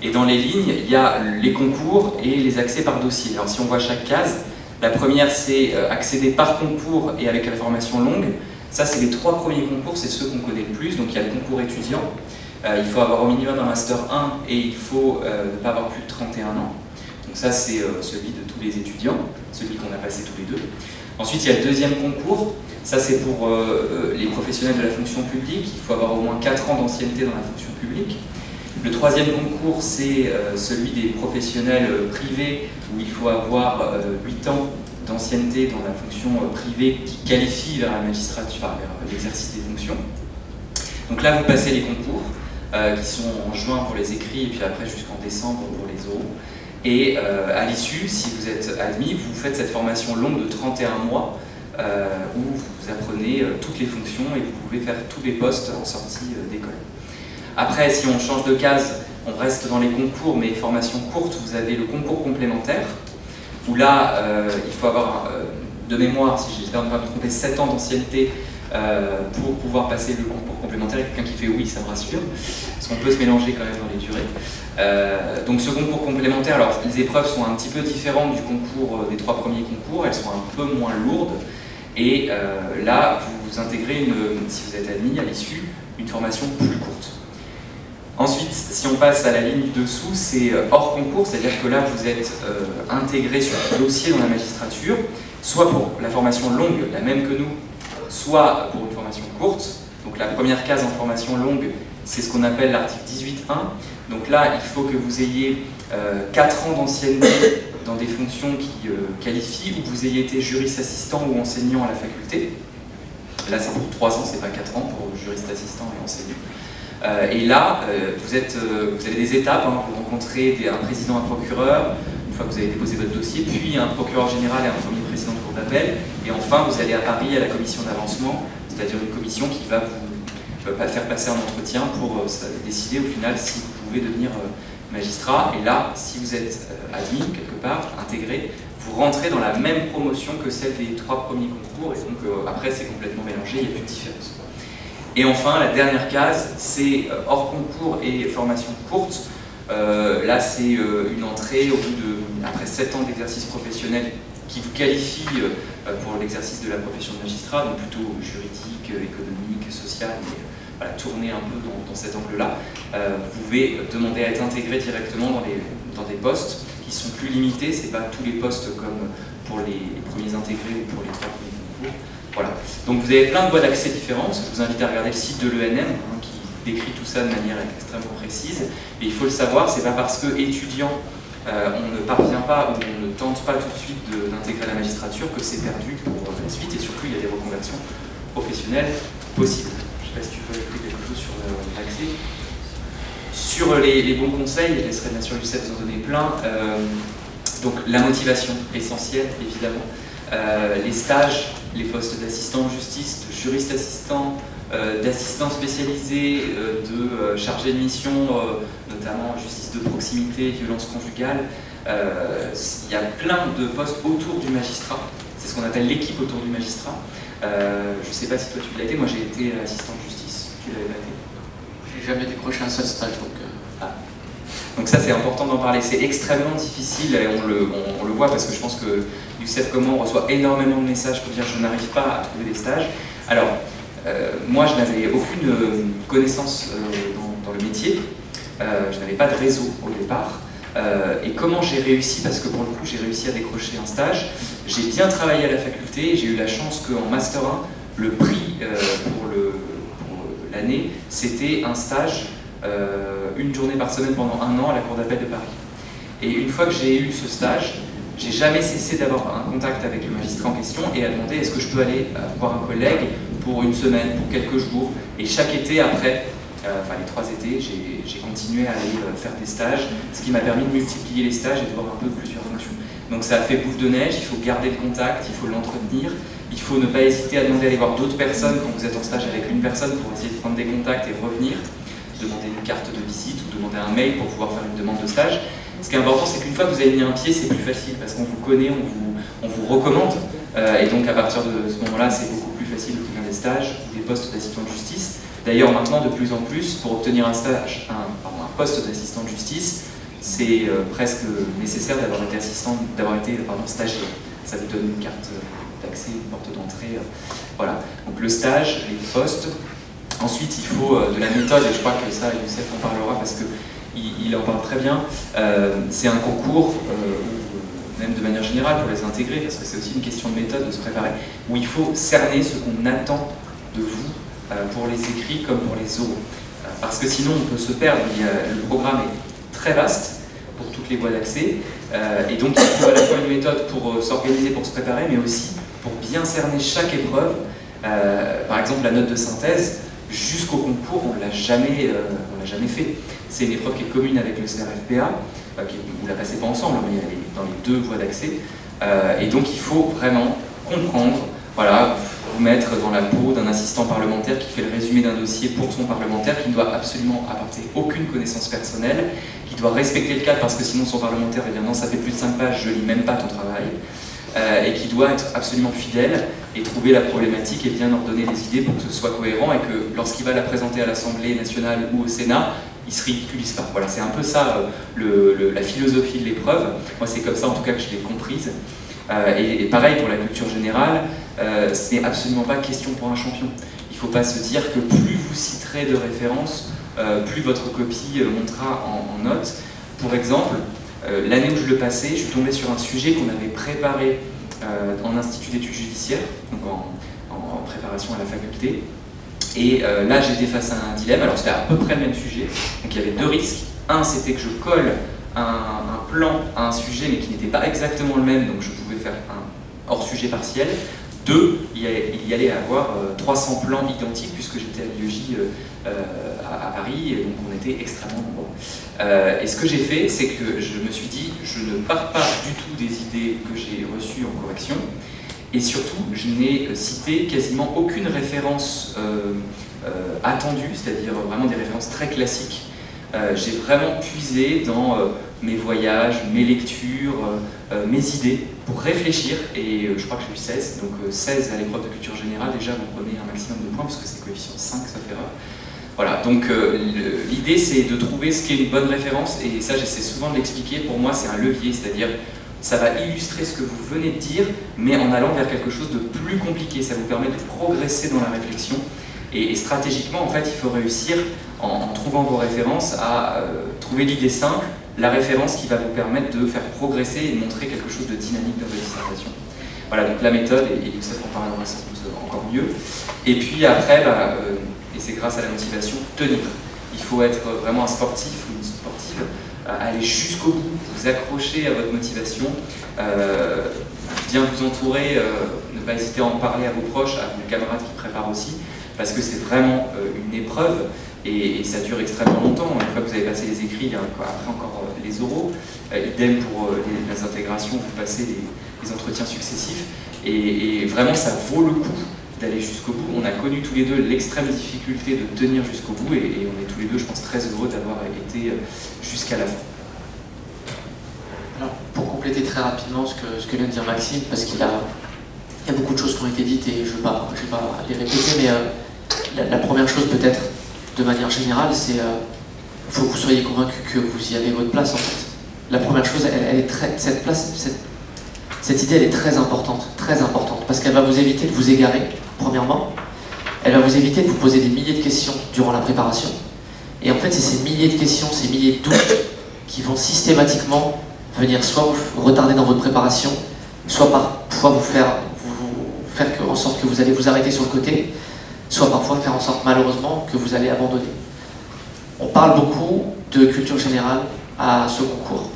Et dans les lignes, il y a les concours et les accès par dossier. Alors si on voit chaque case, la première c'est accéder par concours et avec la formation longue. Ça c'est les trois premiers concours, c'est ceux qu'on connaît le plus. Donc il y a le concours étudiant. Il faut avoir au minimum un Master 1 et il faut ne pas avoir plus de 31 ans. Donc ça c'est celui de tous les étudiants, celui qu'on a passé tous les deux. Ensuite il y a le deuxième concours, ça c'est pour les professionnels de la fonction publique, il faut avoir au moins 4 ans d'ancienneté dans la fonction publique. Le troisième concours c'est celui des professionnels privés, où il faut avoir 8 ans d'ancienneté dans la fonction privée qui qualifie vers la magistrature, vers l'exercice des fonctions. Donc là vous passez les concours, qui sont en juin pour les écrits et puis après jusqu'en décembre pour les oraux. Et à l'issue, si vous êtes admis, vous faites cette formation longue de 31 mois où vous apprenez toutes les fonctions et vous pouvez faire tous les postes en sortie d'école. Après, si on change de case, on reste dans les concours, mais formation courte, vous avez le concours complémentaire, où là, il faut avoir, de mémoire, si j'espère ne pas me tromper, 7 ans d'ancienneté pour pouvoir passer le concours complémentaire. Et quelqu'un qui fait oui, ça me rassure, parce qu'on peut se mélanger quand même dans les durées. Donc ce concours complémentaire, alors les épreuves sont un petit peu différentes du concours, des 3 premiers concours, elles sont un peu moins lourdes, et là, vous intégrez, si vous êtes admis à l'issue, une formation plus courte. Ensuite, si on passe à la ligne du dessous, c'est hors concours, c'est-à-dire que là, vous êtes intégré sur un dossier dans la magistrature, soit pour la formation longue, la même que nous, soit pour une formation courte. Donc la première case en formation longue, c'est ce qu'on appelle l'article 18.1. Donc là, il faut que vous ayez 4 ans d'ancienneté dans des fonctions qui qualifient, ou que vous ayez été juriste assistant ou enseignant à la faculté. Là, c'est pour 3 ans, c'est pas 4 ans pour juriste assistant et enseignant. Et là, vous avez des étapes, hein, vous rencontrez un président, un procureur, une fois que vous avez déposé votre dossier, puis un procureur général et un premier président de cour d'appel, et enfin vous allez à Paris à la commission d'avancement, c'est-à-dire une commission qui va vous faire passer un entretien pour décider au final si vous pouvez devenir magistrat. Et là, si vous êtes admis quelque part, intégré, vous rentrez dans la même promotion que celle des 3 premiers concours, et donc après c'est complètement mélangé, il n'y a plus de différence. Et enfin, la dernière case, c'est hors concours et formation courte. Là, c'est une entrée après 7 ans d'exercice professionnel qui vous qualifie pour l'exercice de la profession de magistrat, donc plutôt juridique, économique, social, mais voilà, tourner un peu dans cet angle-là. Vous pouvez demander à être intégré directement dans des postes qui sont plus limités. Ce n'est pas tous les postes comme pour les premiers intégrés ou pour les 3 premiers concours. Voilà. Donc vous avez plein de voies d'accès différentes. Je vous invite à regarder le site de l'ENM qui décrit tout ça de manière extrêmement précise. Et il faut le savoir, c'est pas parce que étudiant on ne parvient pas ou on ne tente pas tout de suite d'intégrer la magistrature que c'est perdu pour la suite, et surtout il y a des reconversions professionnelles possibles. Je ne sais pas si tu peux ajouter quelque chose sur l'accès. Sur les bons conseils, je laisserai bien sûr Youssef vous en donner plein. Donc la motivation, essentielle évidemment. Les stages, les postes d'assistant de justice, de juriste assistant, d'assistant spécialisé, de chargé de mission, notamment justice de proximité, violence conjugale. Il y a plein de postes autour du magistrat. C'est ce qu'on appelle l'équipe autour du magistrat. Je ne sais pas si toi tu l'as été, moi j'ai été assistant de justice. Tu l'avais pas été? J'ai jamais décroché un seul stage, donc... Donc ça c'est important d'en parler, c'est extrêmement difficile et on le voit parce que je pense que Youssef comme moi on reçoit énormément de messages pour dire je n'arrive pas à trouver des stages. Alors moi je n'avais aucune connaissance dans le métier, je n'avais pas de réseau au départ. Et comment j'ai réussi, parce que pour le coup j'ai réussi à décrocher un stage, j'ai bien travaillé à la faculté, j'ai eu la chance qu'en Master 1, le prix pour l'année c'était un stage une journée par semaine pendant 1 an à la Cour d'appel de Paris. Et une fois que j'ai eu ce stage, j'ai jamais cessé d'avoir un contact avec le magistrat en question et à demander est-ce que je peux aller voir un collègue pour une semaine, pour quelques jours. Et chaque été après, enfin les 3 étés, j'ai continué à aller faire des stages, ce qui m'a permis de multiplier les stages et de voir un peu plusieurs fonctions. Donc ça a fait boule de neige, il faut garder le contact, il faut l'entretenir, il faut ne pas hésiter à demander à aller voir d'autres personnes quand vous êtes en stage avec une personne pour essayer de prendre des contacts et revenir. Demander une carte de visite ou demander un mail pour pouvoir faire une demande de stage. Ce qui est important, c'est qu'une fois que vous avez mis un pied, c'est plus facile parce qu'on vous connaît, on vous recommande. Et donc à partir de ce moment-là, c'est beaucoup plus facile d'obtenir des stages ou des postes d'assistant de justice. D'ailleurs, maintenant, de plus en plus, pour obtenir un stage, un poste d'assistant de justice, c'est presque nécessaire d'avoir été stagiaire. Ça vous donne une carte d'accès, une porte d'entrée. Voilà. Donc le stage, les postes. Ensuite, il faut de la méthode, et je crois que ça, Youssef en parlera parce qu'il en parle très bien. C'est un concours, même de manière générale pour les intégrer, parce que c'est aussi une question de méthode, de se préparer, où il faut cerner ce qu'on attend de vous pour les écrits comme pour les oraux. Parce que sinon, on peut se perdre. Le programme est très vaste pour toutes les voies d'accès, et donc il faut à la fois une méthode pour s'organiser, pour se préparer, mais aussi pour bien cerner chaque épreuve. Par exemple, la note de synthèse, jusqu'au concours, on ne l'a jamais fait. C'est une épreuve qui est commune avec le CRFPA, vous ne la passez pas ensemble, mais elle est dans les 2 voies d'accès. Et donc il faut vraiment comprendre voilà, vous mettre dans la peau d'un assistant parlementaire qui fait le résumé d'un dossier pour son parlementaire, qui ne doit absolument apporter aucune connaissance personnelle, qui doit respecter le cadre parce que sinon son parlementaire va dire non, ça fait plus de 5 pages, je lis même pas ton travail, et qui doit être absolument fidèle et trouver la problématique et bien ordonner les idées pour que ce soit cohérent et que lorsqu'il va la présenter à l'Assemblée nationale ou au Sénat, il ne se ridiculise pas. Voilà, c'est un peu ça la philosophie de l'épreuve. Moi, c'est comme ça en tout cas que je l'ai comprise. Et pareil pour la culture générale, ce n'est absolument pas question pour un champion. Il ne faut pas se dire que plus vous citerez de références, plus votre copie montera en notes. Pour exemple, l'année où je le passais, je suis tombé sur un sujet qu'on avait préparé en institut d'études judiciaires, donc en préparation à la faculté. Et là, j'étais face à un dilemme. Alors, c'était à peu près le même sujet. Donc, il y avait deux risques. Un, c'était que je colle un plan à un sujet, mais qui n'était pas exactement le même, donc je pouvais faire un hors-sujet partiel. Deux, il y allait avoir 300 plans identiques, puisque j'étais à l'IEJ à Paris, et donc on était extrêmement nombreux. Et ce que j'ai fait, c'est que je me suis dit, je ne pars pas du tout des idées que j'ai reçues en correction, et surtout, je n'ai cité quasiment aucune référence attendue, c'est-à-dire vraiment des références très classiques. J'ai vraiment puisé dans mes voyages, mes lectures, mes idées pour réfléchir, et je crois que j'ai eu 16, donc 16 à l'épreuve de culture générale, déjà vous prenez un maximum de points, parce que c'est coefficient 5, sauf erreur. Voilà, donc l'idée c'est de trouver ce qui est une bonne référence, et ça j'essaie souvent de l'expliquer, pour moi c'est un levier, c'est-à-dire ça va illustrer ce que vous venez de dire, mais en allant vers quelque chose de plus compliqué, ça vous permet de progresser dans la réflexion, et stratégiquement en fait il faut réussir en trouvant vos références à trouver l'idée simple, la référence qui va vous permettre de faire progresser et de montrer quelque chose de dynamique dans votre dissertation. Voilà, donc la méthode, et Youssef en parlera sans doute encore mieux. Et puis après, et c'est grâce à la motivation, tenir. Il faut être vraiment un sportif ou une sportive, aller jusqu'au bout, vous accrocher à votre motivation, bien vous entourer, ne pas hésiter à en parler à vos proches, à vos camarades qui préparent aussi, parce que c'est vraiment une épreuve. Et ça dure extrêmement longtemps. Une fois que vous avez passé les écrits, il y a après encore les oraux. Idem pour les intégrations, vous passez les entretiens successifs. Et vraiment, ça vaut le coup d'aller jusqu'au bout. On a connu tous les deux l'extrême difficulté de tenir jusqu'au bout. Et on est tous les deux, je pense, très heureux d'avoir été jusqu'à la fin. Alors, pour compléter très rapidement ce que vient de dire Maxime, parce qu'il y a beaucoup de choses qui ont été dites et je ne vais pas les répéter, mais la première chose peut-être, de manière générale, c'est qu'il faut que vous soyez convaincu que vous y avez votre place en fait. La première chose, cette idée elle est très importante, parce qu'elle va vous éviter de vous égarer, premièrement. Elle va vous éviter de vous poser des milliers de questions durant la préparation. Et en fait, c'est ces milliers de questions, ces milliers de doutes qui vont systématiquement venir soit vous retarder dans votre préparation, soit parfois vous faire en sorte que vous allez vous arrêter sur le côté, soit parfois faire en sorte malheureusement que vous allez abandonner. On parle beaucoup de culture générale à ce concours.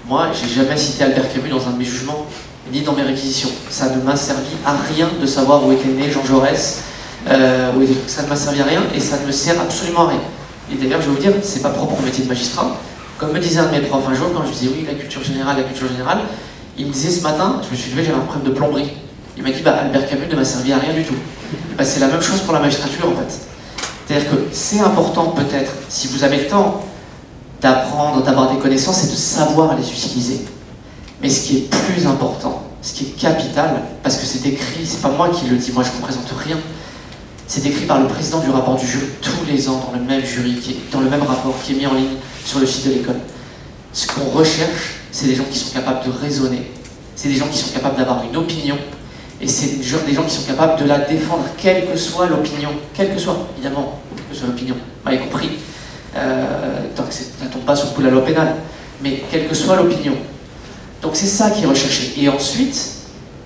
Moi, j'ai jamais cité Albert Camus dans un de mes jugements, ni dans mes réquisitions. Ça ne m'a servi à rien de savoir où était né Jean Jaurès, ça ne m'a servi à rien et ça ne me sert absolument à rien. Et d'ailleurs, je vais vous dire, c'est pas propre au métier de magistrat. Comme me disait un de mes profs un jour, quand je disais oui, la culture générale, il me disait ce matin, je me suis levé, j'avais un problème de plomberie. Il m'a dit, Albert Camus ne m'a servi à rien du tout. C'est la même chose pour la magistrature en fait. C'est-à-dire que c'est important peut-être, si vous avez le temps d'apprendre, d'avoir des connaissances, c'est de savoir les utiliser. Mais ce qui est plus important, ce qui est capital, parce que c'est écrit, c'est pas moi qui le dis, moi je ne représente rien, c'est écrit par le président du rapport du jury tous les ans dans le même jury, dans le même rapport qui est mis en ligne sur le site de l'école. Ce qu'on recherche, c'est des gens qui sont capables de raisonner, c'est des gens qui sont capables d'avoir une opinion, et c'est des gens qui sont capables de la défendre, quelle que soit l'opinion, quelle que soit, évidemment, quelle que soit l'opinion, m'avez compris, tant que ça ne tombe pas sur le coup de la loi pénale, mais quelle que soit l'opinion. Donc c'est ça qui est recherché. Et ensuite,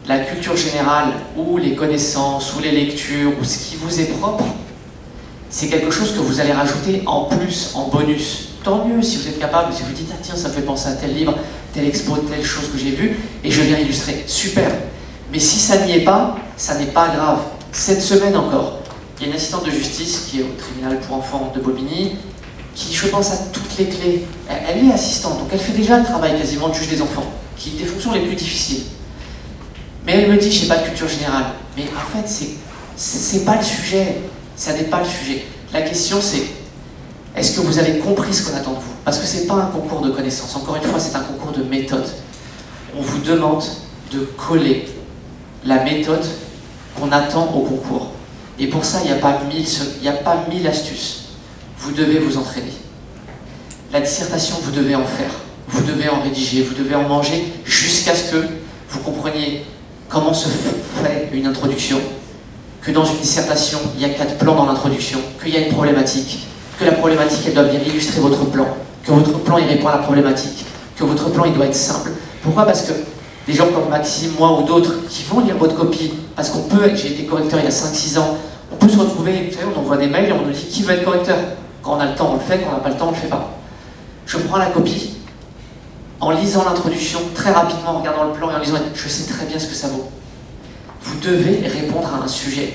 la culture générale, ou les connaissances, ou les lectures, ou ce qui vous est propre, c'est quelque chose que vous allez rajouter en plus, en bonus. Tant mieux si vous êtes capable, si vous dites, ah tiens, ça me fait penser à tel livre, tel expo, telle chose que j'ai vue, et je viens illustrer. Super. Mais si ça n'y est pas, ça n'est pas grave. Cette semaine encore, il y a une assistante de justice qui est au tribunal pour enfants de Bobigny, qui, je pense, a toutes les clés. Elle est assistante, donc elle fait déjà le travail quasiment de juge des enfants, qui est des fonctions les plus difficiles. Mais elle me dit, je n'ai pas de culture générale. Mais en fait, c'est pas le sujet. Ça n'est pas le sujet. La question, c'est est-ce que vous avez compris ce qu'on attend de vous? Parce que c'est pas un concours de connaissances. Encore une fois, c'est un concours de méthode. On vous demande de coller la méthode qu'on attend au concours. Et pour ça, il n'y a pas 1000 astuces. Vous devez vous entraîner. La dissertation, vous devez en faire. Vous devez en rédiger, vous devez en manger jusqu'à ce que vous compreniez comment se fait une introduction, que dans une dissertation, il y a 4 plans dans l'introduction, qu'il y a une problématique, que la problématique, elle doit bien illustrer votre plan, que votre plan, il répond à la problématique, que votre plan, il doit être simple. Pourquoi? Parce que des gens comme Maxime, moi ou d'autres, qui vont lire votre copie, parce qu'on peut, j'ai été correcteur il y a 5-6 ans, on peut se retrouver, vous savez, on envoie des mails et on nous dit qui veut être correcteur. Quand on a le temps, on le fait, quand on n'a pas le temps, on ne le fait pas. Je prends la copie, en lisant l'introduction, très rapidement, en regardant le plan et en lisant, je sais très bien ce que ça vaut. Vous devez répondre à un sujet.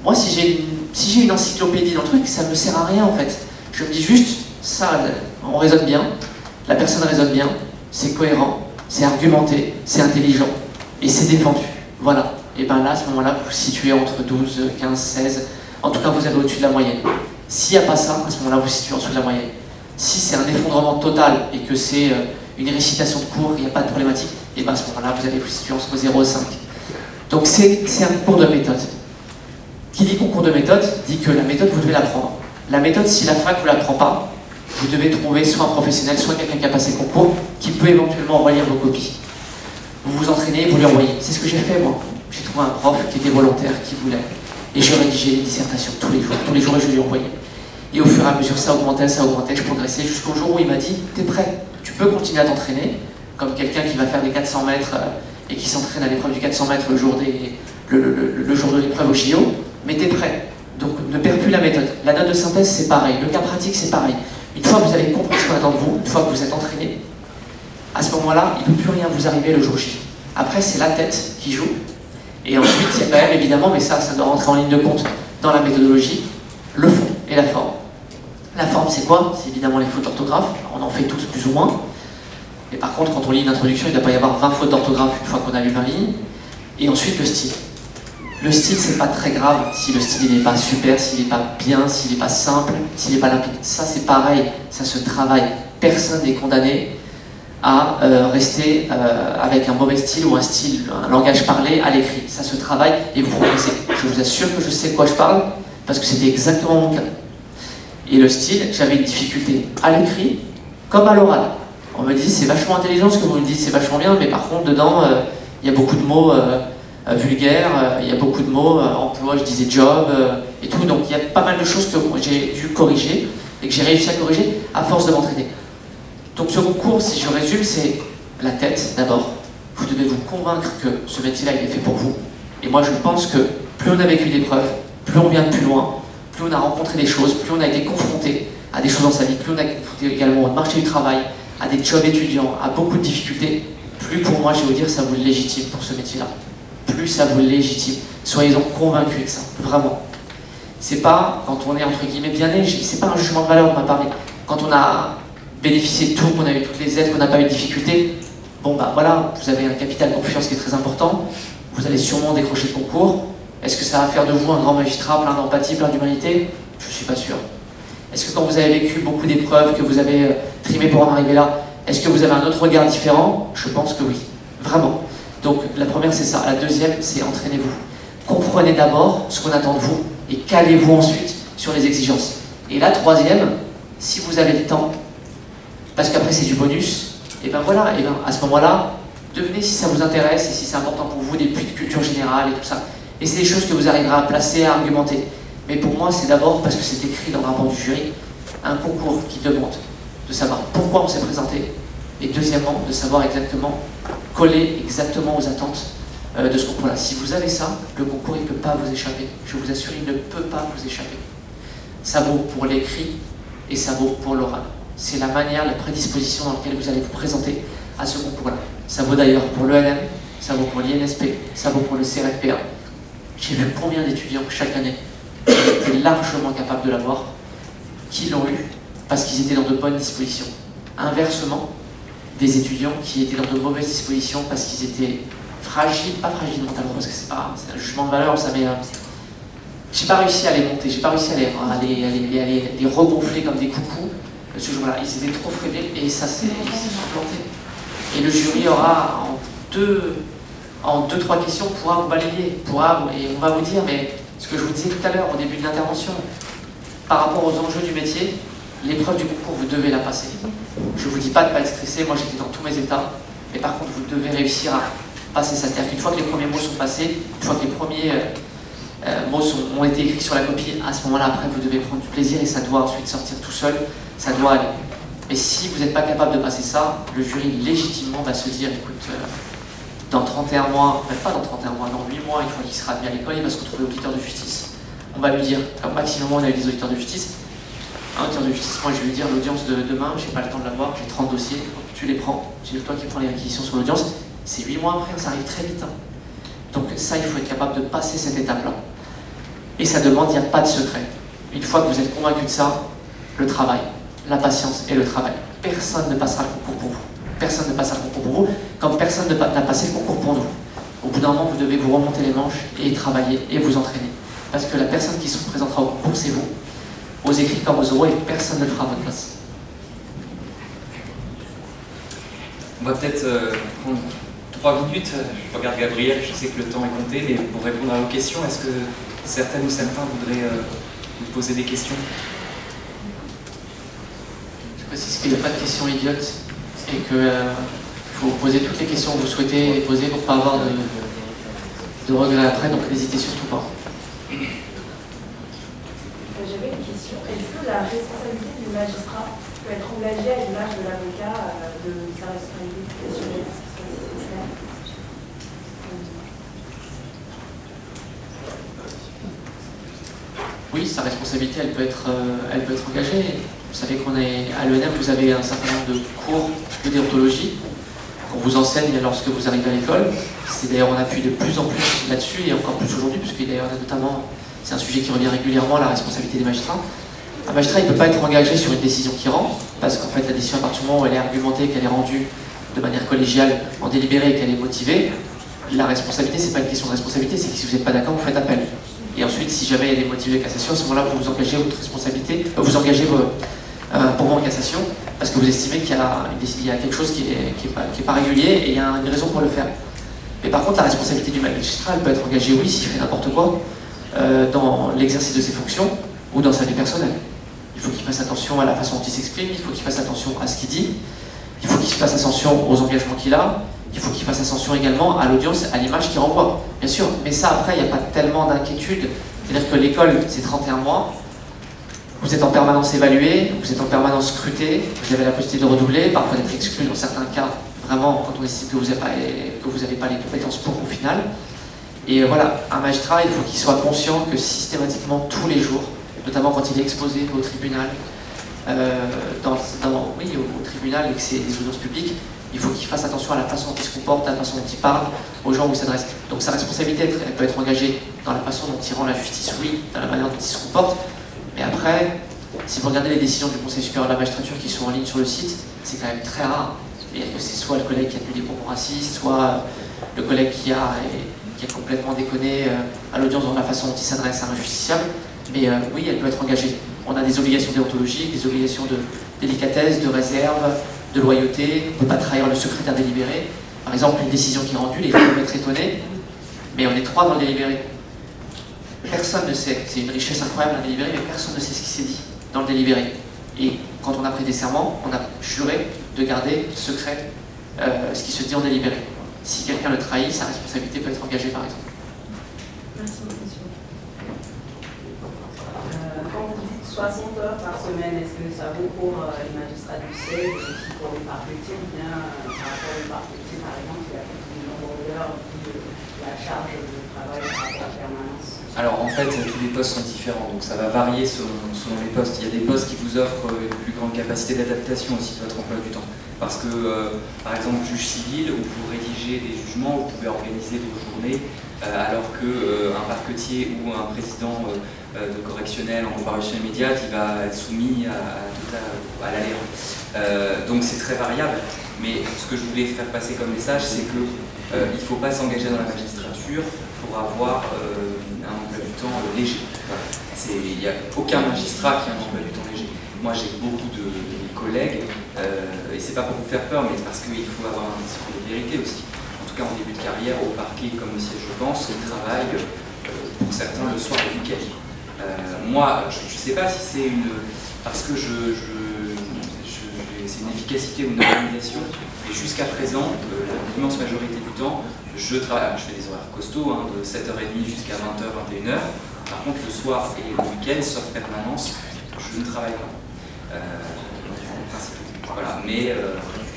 Moi, si j'ai une encyclopédie dans le truc, ça ne me sert à rien en fait. Je me dis juste, ça, on raisonne bien, la personne raisonne bien, c'est cohérent, c'est argumenté, c'est intelligent, et c'est défendu. Voilà. Et bien là, à ce moment-là, vous vous situez entre 12, 15, 16, en tout cas, vous avez au-dessus de la moyenne. S'il n'y a pas ça, à ce moment-là, vous vous situez en dessous de la moyenne. Si c'est un effondrement total et que c'est une récitation de cours, il n'y a pas de problématique, et bien à ce moment-là, vous allez vous situer entre 0 et 5. Donc c'est un concours de méthode. Qui dit concours de méthode, dit que la méthode, vous devez l'apprendre. La méthode, si la fac ne vous l'apprend pas, vous devez trouver soit un professionnel, soit quelqu'un qui a passé le concours, qui peut éventuellement relire vos copies. Vous vous entraînez, vous lui envoyez. C'est ce que j'ai fait, moi. J'ai trouvé un prof qui était volontaire, qui voulait. Et je rédigeais les dissertations tous les jours, et je lui envoyais. Et au fur et à mesure, ça augmentait, je progressais, jusqu'au jour où il m'a dit, t'es prêt, tu peux continuer à t'entraîner, comme quelqu'un qui va faire des 400 mètres et qui s'entraîne à l'épreuve du 400 mètres le jour de l'épreuve au JO, mais t'es prêt. Donc ne perds plus la méthode. La note de synthèse, c'est pareil. Le cas pratique, c'est pareil. Une fois que vous avez compris ce qu'on attend de vous, une fois que vous êtes entraîné, à ce moment-là, il ne peut plus rien vous arriver le jour J. Après, c'est la tête qui joue. Et ensuite, il y a quand même, évidemment, mais ça doit rentrer en ligne de compte dans la méthodologie, le fond et la forme. La forme, c'est quoi? C'est évidemment les fautes d'orthographe. On en fait tous plus ou moins. Et par contre, quand on lit une introduction, il ne doit pas y avoir 20 fautes d'orthographe une fois qu'on a lu 20 lignes. Et ensuite, le style. Le style, c'est pas très grave si le style n'est pas super, s'il n'est pas bien, s'il n'est pas simple, s'il n'est pas limpide. Ça, c'est pareil, ça se travaille. Personne n'est condamné à rester avec un mauvais style ou un langage parlé à l'écrit. Ça se travaille et vous progressez. Je vous assure que je sais de quoi je parle, parce que c'était exactement mon cas. Et le style, j'avais une difficulté à l'écrit comme à l'oral. On me dit c'est vachement intelligent ce que vous me dites, c'est vachement bien, mais par contre dedans il y a beaucoup de mots vulgaires, il y a beaucoup de mots emploi, je disais job et tout, donc il y a pas mal de choses que j'ai dû corriger et que j'ai réussi à corriger à force de m'entraîner. Donc ce concours, si je résume, c'est la tête d'abord. Vous devez vous convaincre que ce métier-là il est fait pour vous. Et moi je pense que plus on a vécu d'épreuves, plus on vient de plus loin, plus on a rencontré des choses, plus on a été confronté à des choses dans sa vie, plus on a été confronté également au marché du travail, à des jobs étudiants, à beaucoup de difficultés, plus pour moi, je vais vous dire, ça vous légitime pour ce métier-là. Plus ça vous légitime. Soyez-en convaincus de ça, vraiment. C'est pas, quand on est entre guillemets bien né, c'est pas un jugement de valeur de ma part, mais quand on a bénéficié de tout, qu'on a eu toutes les aides, qu'on n'a pas eu de difficultés, bon bah voilà, vous avez un capital de confiance qui est très important, vous allez sûrement décrocher le concours. Est-ce que ça va faire de vous un grand magistrat, plein d'empathie, plein d'humanité? Je suis pas sûr. Est-ce que quand vous avez vécu beaucoup d'épreuves, que vous avez trimé pour en arriver là, est-ce que vous avez un autre regard différent? Je pense que oui, vraiment. Donc la première c'est ça, la deuxième c'est entraînez-vous. Comprenez d'abord ce qu'on attend de vous et calez-vous ensuite sur les exigences. Et la troisième, si vous avez le temps, parce qu'après c'est du bonus, et ben voilà, et ben à ce moment-là, devenez si ça vous intéresse et si c'est important pour vous des puits de culture générale et tout ça. Et c'est des choses que vous arriverez à placer, à argumenter. Mais pour moi, c'est d'abord, parce que c'est écrit dans le rapport du jury, un concours qui demande de savoir pourquoi on s'est présenté, et deuxièmement, de savoir exactement, coller exactement aux attentes de ce concours-là. Si vous avez ça, le concours, il ne peut pas vous échapper. Je vous assure, il ne peut pas vous échapper. Ça vaut pour l'écrit et ça vaut pour l'oral. C'est la manière, la prédisposition dans laquelle vous allez vous présenter à ce concours-là. Ça vaut d'ailleurs pour l'ELM, ça vaut pour l'INSP, ça vaut pour le CRFPA. J'ai vu combien d'étudiants chaque année qui étaient largement capables de l'avoir, qui l'ont eu parce qu'ils étaient dans de bonnes dispositions. Inversement, des étudiants qui étaient dans de mauvaises dispositions parce qu'ils étaient fragile, pas fragile mentalement, parce que c'est un jugement de valeur, ça, mais j'ai pas réussi à les monter, j'ai pas réussi à les regonfler comme des coucous. Ce jour-là, ils étaient trop faiblés et ça ils se sont plantés. Et le jury aura en deux, trois questions pourra vous balayer, et on va vous dire, mais ce que je vous disais tout à l'heure au début de l'intervention, par rapport aux enjeux du métier, l'épreuve du concours, vous devez la passer. Je ne vous dis pas de ne pas être stressé, moi j'étais dans tous mes états, mais par contre vous devez réussir à passer ça. C'est-à-dire qu'une fois que les premiers mots sont passés, une fois que les premiers mots ont été écrits sur la copie, à ce moment-là, après, vous devez prendre du plaisir et ça doit ensuite sortir tout seul, ça doit aller. Mais si vous n'êtes pas capable de passer ça, le jury légitimement va se dire, écoute, dans 31 mois, même pas dans 31 mois, dans 8 mois, une fois qu'il sera admis à l'école, il va se retrouver auditeur de justice. On va lui dire, au maximum on a eu des auditeurs de justice. Un auditeur de justice, moi je vais lui dire, l'audience de demain, j'ai pas le temps de la voir, j'ai 30 dossiers, tu les prends, c'est toi qui prends les réquisitions sur l'audience. C'est 8 mois après, ça arrive très vite. Hein. Donc ça, il faut être capable de passer cette étape-là. Et ça demande, il n'y a pas de secret. Une fois que vous êtes convaincu de ça, le travail, la patience et le travail. Personne ne passera le concours pour vous. Personne ne passera le concours pour vous, comme personne n'a passé le concours pour nous. Au bout d'un moment, vous devez vous remonter les manches et travailler et vous entraîner. Parce que la personne qui se présentera au concours, c'est vous. Aux écrits comme aux oraux, et personne ne le fera à votre place. On va peut-être prendre 3 minutes. Je regarde Gabriel, je sais que le temps est compté, mais pour répondre à vos questions, est-ce que certaines ou certains voudraient vous poser des questions? Je précise qu'il n'y a pas de questions idiotes et qu'il faut poser toutes les questions que vous souhaitez poser pour ne pas avoir de regrets après, donc n'hésitez surtout pas. J'avais une question. Est-ce que la responsabilité du magistrat peut être engagée à l'image de l'avocat de sa responsabilité professionnelle? Oui, sa responsabilité, elle peut être engagée. Vous savez qu'on est à l'ENM, vous avez un certain nombre de cours de déontologie qu'on vous enseigne lorsque vous arrivez à l'école. C'est d'ailleurs, on appuie de plus en plus là-dessus, et encore plus aujourd'hui, puisque d'ailleurs, notamment, c'est un sujet qui revient régulièrement, la responsabilité des magistrats. Un magistrat, il ne peut pas être engagé sur une décision qu'il rend, parce qu'en fait, la décision, à partir du moment où elle est argumentée, qu'elle est rendue de manière collégiale, en délibéré, et qu'elle est motivée, la responsabilité, c'est pas une question de responsabilité, c'est que si vous n'êtes pas d'accord, vous faites appel. Et ensuite, si jamais il y a des motifs de cassation, à ce moment-là, vous engagez votre responsabilité, vous engagez pour en cassation, parce que vous estimez qu'il y a quelque chose qui est pas régulier et il y a une raison pour le faire. Mais par contre, la responsabilité du magistrat, elle peut être engagée, oui, s'il fait n'importe quoi, dans l'exercice de ses fonctions ou dans sa vie personnelle. Il faut qu'il fasse attention à la façon dont il s'exprime, il faut qu'il fasse attention à ce qu'il dit, il faut qu'il fasse attention aux engagements qu'il a, il faut qu'il fasse attention également à l'audience, à l'image qu'il renvoie, bien sûr. Mais ça, après, il n'y a pas tellement d'inquiétude. C'est-à-dire que l'école, c'est 31 mois, vous êtes en permanence évalué, vous êtes en permanence scruté, vous avez la possibilité de redoubler, parfois d'être exclu dans certains cas, vraiment, quand on estime que vous n'avez pas les compétences pour au final. Et voilà, un magistrat, il faut qu'il soit conscient que systématiquement, tous les jours, notamment quand il est exposé au tribunal, au tribunal et que c'est des audiences publiques, il faut qu'il fasse attention à la façon dont il se comporte, à la façon dont il parle aux gens où il s'adresse. Donc sa responsabilité, elle peut être engagée dans la façon dont il rend la justice, oui, dans la manière dont il se comporte, mais après, si vous regardez les décisions du Conseil supérieur de la magistrature qui sont en ligne sur le site, c'est quand même très rare. C'est-à-dire que c'est soit le collègue qui a tenu des propos racistes, soit le collègue qui a complètement déconné à l'audience dans la façon dont il s'adresse à un justiciable. Mais oui, elle peut être engagée. On a des obligations déontologiques, des obligations de délicatesse, de réserve, de loyauté. On ne peut pas trahir le secrétaire délibéré. Par exemple, une décision qui est rendue, les gens peuvent être étonnés, mais on est 3 dans le délibéré. Personne ne sait, c'est une richesse incroyable un délibéré, mais personne ne sait ce qui s'est dit dans le délibéré. Et quand on a prêté serment, on a juré de garder secret ce qui se dit en délibéré. Si quelqu'un le trahit, sa responsabilité peut être engagée par exemple. Merci, monsieur. Quand vous dites 60 heures par semaine, est-ce que ça vaut pour les magistrats du siège et aussi pour les parquetiers, ou bien par rapport aux parquetiers, par exemple, il y a quelques nombre d'heures de la charge de travail par rapport à la permanence? Alors en fait, tous les postes sont différents, donc ça va varier selon les postes. Il y a des postes qui vous offrent une plus grande capacité d'adaptation aussi de votre emploi du temps. Parce que, par exemple, juge civil, où vous rédigez des jugements, vous pouvez organiser vos journées, alors qu'un parquetier ou un président de correctionnel en comparution immédiate, il va être soumis à l'aléa. Donc c'est très variable. Mais ce que je voulais faire passer comme message, c'est que il ne faut pas s'engager dans la magistrature pour avoir un emploi du temps léger. Voilà. Il n'y a aucun magistrat qui a un emploi du temps léger. Moi, j'ai beaucoup de mes collègues, et c'est pas pour vous faire peur, mais parce qu'il faut avoir un discours de vérité aussi. En tout cas, en début de carrière, au parquet comme au siège, je pense, ils travaillent pour certains le soir et le week-end. Moi, je ne sais pas si c'est une... parce que c'est une efficacité ou une organisation, et jusqu'à présent, l'immense majorité du temps, je travaille, je fais des horaires costauds, hein, de 7h30 jusqu'à 20h, 21h. Par contre, le soir et le week-end, sauf permanence, je ne travaille pas. En principe. Voilà, mais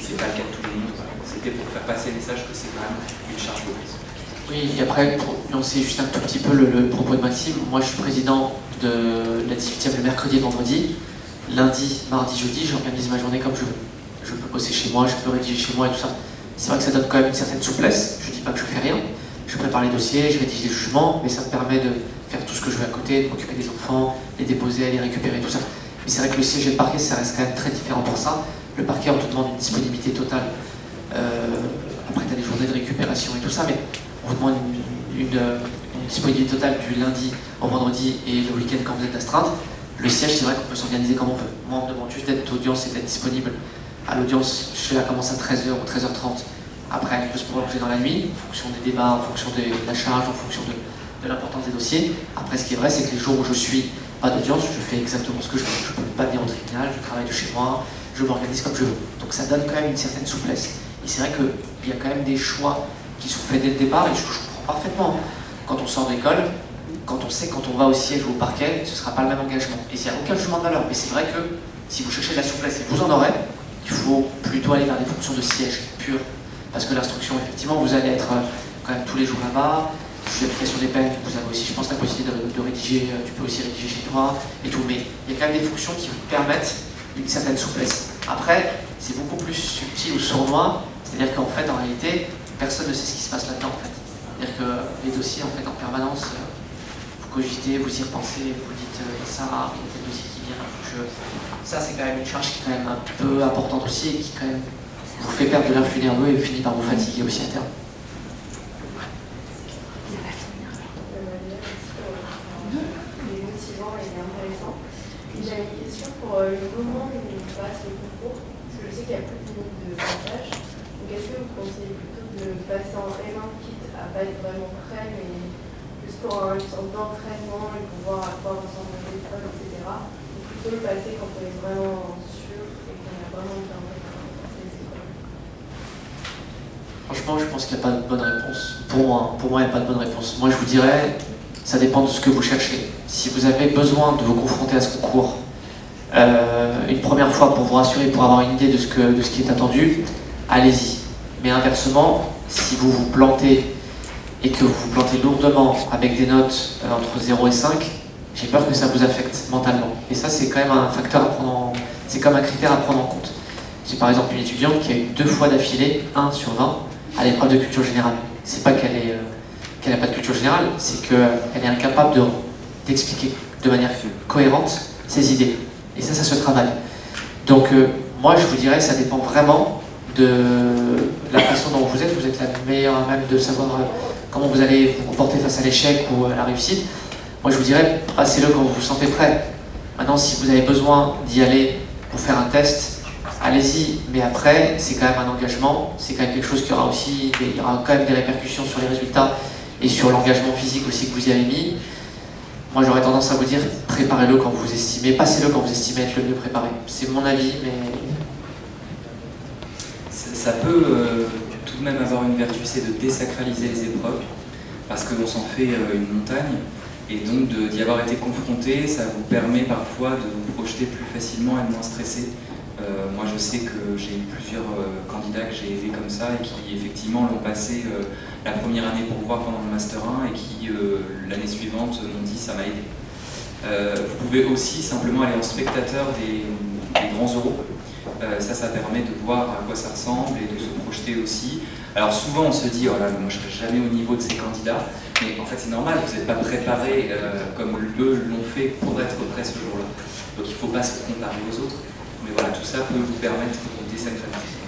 c'est pas le cas de tout le monde. C'était pour faire passer le message que c'est quand même une charge lourde. Oui, et après, pour nuancer juste un tout petit peu le propos de Maxime, moi je suis président de la 18e le mercredi et vendredi. Lundi, mardi, jeudi, j'organise ma journée comme je veux. Je peux bosser chez moi, je peux rédiger chez moi et tout ça. C'est vrai que ça donne quand même une certaine souplesse. Je dis pas que je fais rien. Je prépare les dossiers, je rédige les jugements, mais ça me permet de faire tout ce que je veux à côté, de m'occuper des enfants, les déposer, les récupérer, tout ça. Mais c'est vrai que le siège et le parquet, ça reste quand même très différent pour ça. Le parquet, on te demande une disponibilité totale. Après, tu as des journées de récupération et tout ça, mais on vous demande une disponibilité totale du lundi au vendredi et le week-end quand vous êtes d'astreinte. Le siège, c'est vrai qu'on peut s'organiser comme on veut. Moi, on me demande juste d'être d'audience et d'être disponible. À l'audience, je la commence à 13h ou 13h30. Après, elle peut se prolonger dans la nuit, en fonction des débats, en fonction de la charge, en fonction de l'importance des dossiers. Après, ce qui est vrai, c'est que les jours où je suis pas d'audience, je fais exactement ce que je veux. Je ne peux pas venir au tribunal, je travaille de chez moi, je m'organise comme je veux. Donc ça donne quand même une certaine souplesse. Et c'est vrai qu'il y a quand même des choix qui sont faits dès le départ, et je comprends parfaitement. Quand on sort d'école, quand on sait quand on va au siège ou au parquet, ce ne sera pas le même engagement. Et il n'y a aucun jugement de valeur. Mais c'est vrai que si vous cherchez de la souplesse, et vous en aurez, il faut plutôt aller vers des fonctions de siège pur. Parce que l'instruction, effectivement, vous allez être quand même tous les jours là-bas. L'application des peines, vous avez aussi, je pense, la possibilité de rédiger, tu peux aussi rédiger chez toi et tout. Mais il y a quand même des fonctions qui vous permettent une certaine souplesse. Après, c'est beaucoup plus subtil ou sournois, c'est-à-dire qu'en fait, en réalité, personne ne sait ce qui se passe là-dedans, en fait. C'est-à-dire que les dossiers, en fait, en permanence, vous cogitez, vous y repensez, vous dites ça, il y a tel dossier qui vient, ça, c'est quand même une charge qui est quand même un peu importante aussi et qui, quand même, vous fait perdre de l'influx nerveux et finit par vous fatiguer aussi à terme. J'avais une question pour le moment où on passe le concours, parce que je sais qu'il y a plus de minutes de passage. Donc est-ce que vous conseillez plutôt de passer en M1 quitte à pas être vraiment prêt, mais juste pour une sorte d'entraînement et pour voir à quoi ressemble l'épreuve, etc. Ou plutôt le passer quand on est vraiment sûr et qu'on a vraiment bien fait les écoles? Franchement, je pense qu'il n'y a pas de bonne réponse. Pour moi, il n'y a pas de bonne réponse. Moi, je vous dirais, ça dépend de ce que vous cherchez. Si vous avez besoin de vous confronter à ce concours une première fois pour vous rassurer, pour avoir une idée de ce qui est attendu, allez-y. Mais inversement, si vous vous plantez et que vous vous plantez lourdement avec des notes entre 0 et 5, j'ai peur que ça vous affecte mentalement. Et ça, c'est quand même un facteur à prendre en... c'est comme un critère à prendre en compte. J'ai par exemple une étudiante qui a eu 2 fois d'affilée 1 sur 20 à l'épreuve de culture générale. C'est pas qu'elle n'a pas de culture générale, c'est qu'elle est incapable d'expliquer de manière cohérente ses idées. Et ça se travaille. Donc moi je vous dirais que ça dépend vraiment de la façon dont vous êtes. Vous êtes la meilleure à même de savoir comment vous allez vous comporter face à l'échec ou à la réussite. Moi je vous dirais, passez-le quand vous vous sentez prêt. Maintenant si vous avez besoin d'y aller pour faire un test, allez-y, mais après c'est quand même un engagement, c'est quand même quelque chose qui aura aussi, il y aura quand même des répercussions sur les résultats et sur l'engagement physique aussi que vous y avez mis. Moi j'aurais tendance à vous dire, préparez-le quand vous estimez, passez-le quand vous estimez être le mieux préparé. C'est mon avis, mais... Ça peut tout de même avoir une vertu, c'est de désacraliser les épreuves, parce qu'on s'en fait une montagne, et donc d'y avoir été confronté, ça vous permet parfois de vous projeter plus facilement et de moins stresser. Moi je sais que j'ai eu plusieurs candidats que j'ai aidés comme ça et qui effectivement l'ont passé la première année pour voir pendant le Master 1 et qui l'année suivante m'ont dit ça m'a aidé. Vous pouvez aussi simplement aller en spectateur des grands oraux. Ça permet de voir à quoi ça ressemble et de se projeter aussi. Alors souvent on se dit oh là moi je ne serai jamais au niveau de ces candidats, mais en fait c'est normal, vous n'êtes pas préparé comme eux l'ont fait pour être prêt ce jour-là. Donc il ne faut pas se comparer aux autres. Mais voilà, tout ça peut vous permettre de désacraliser.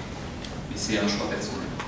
mais c'est un choix personnel.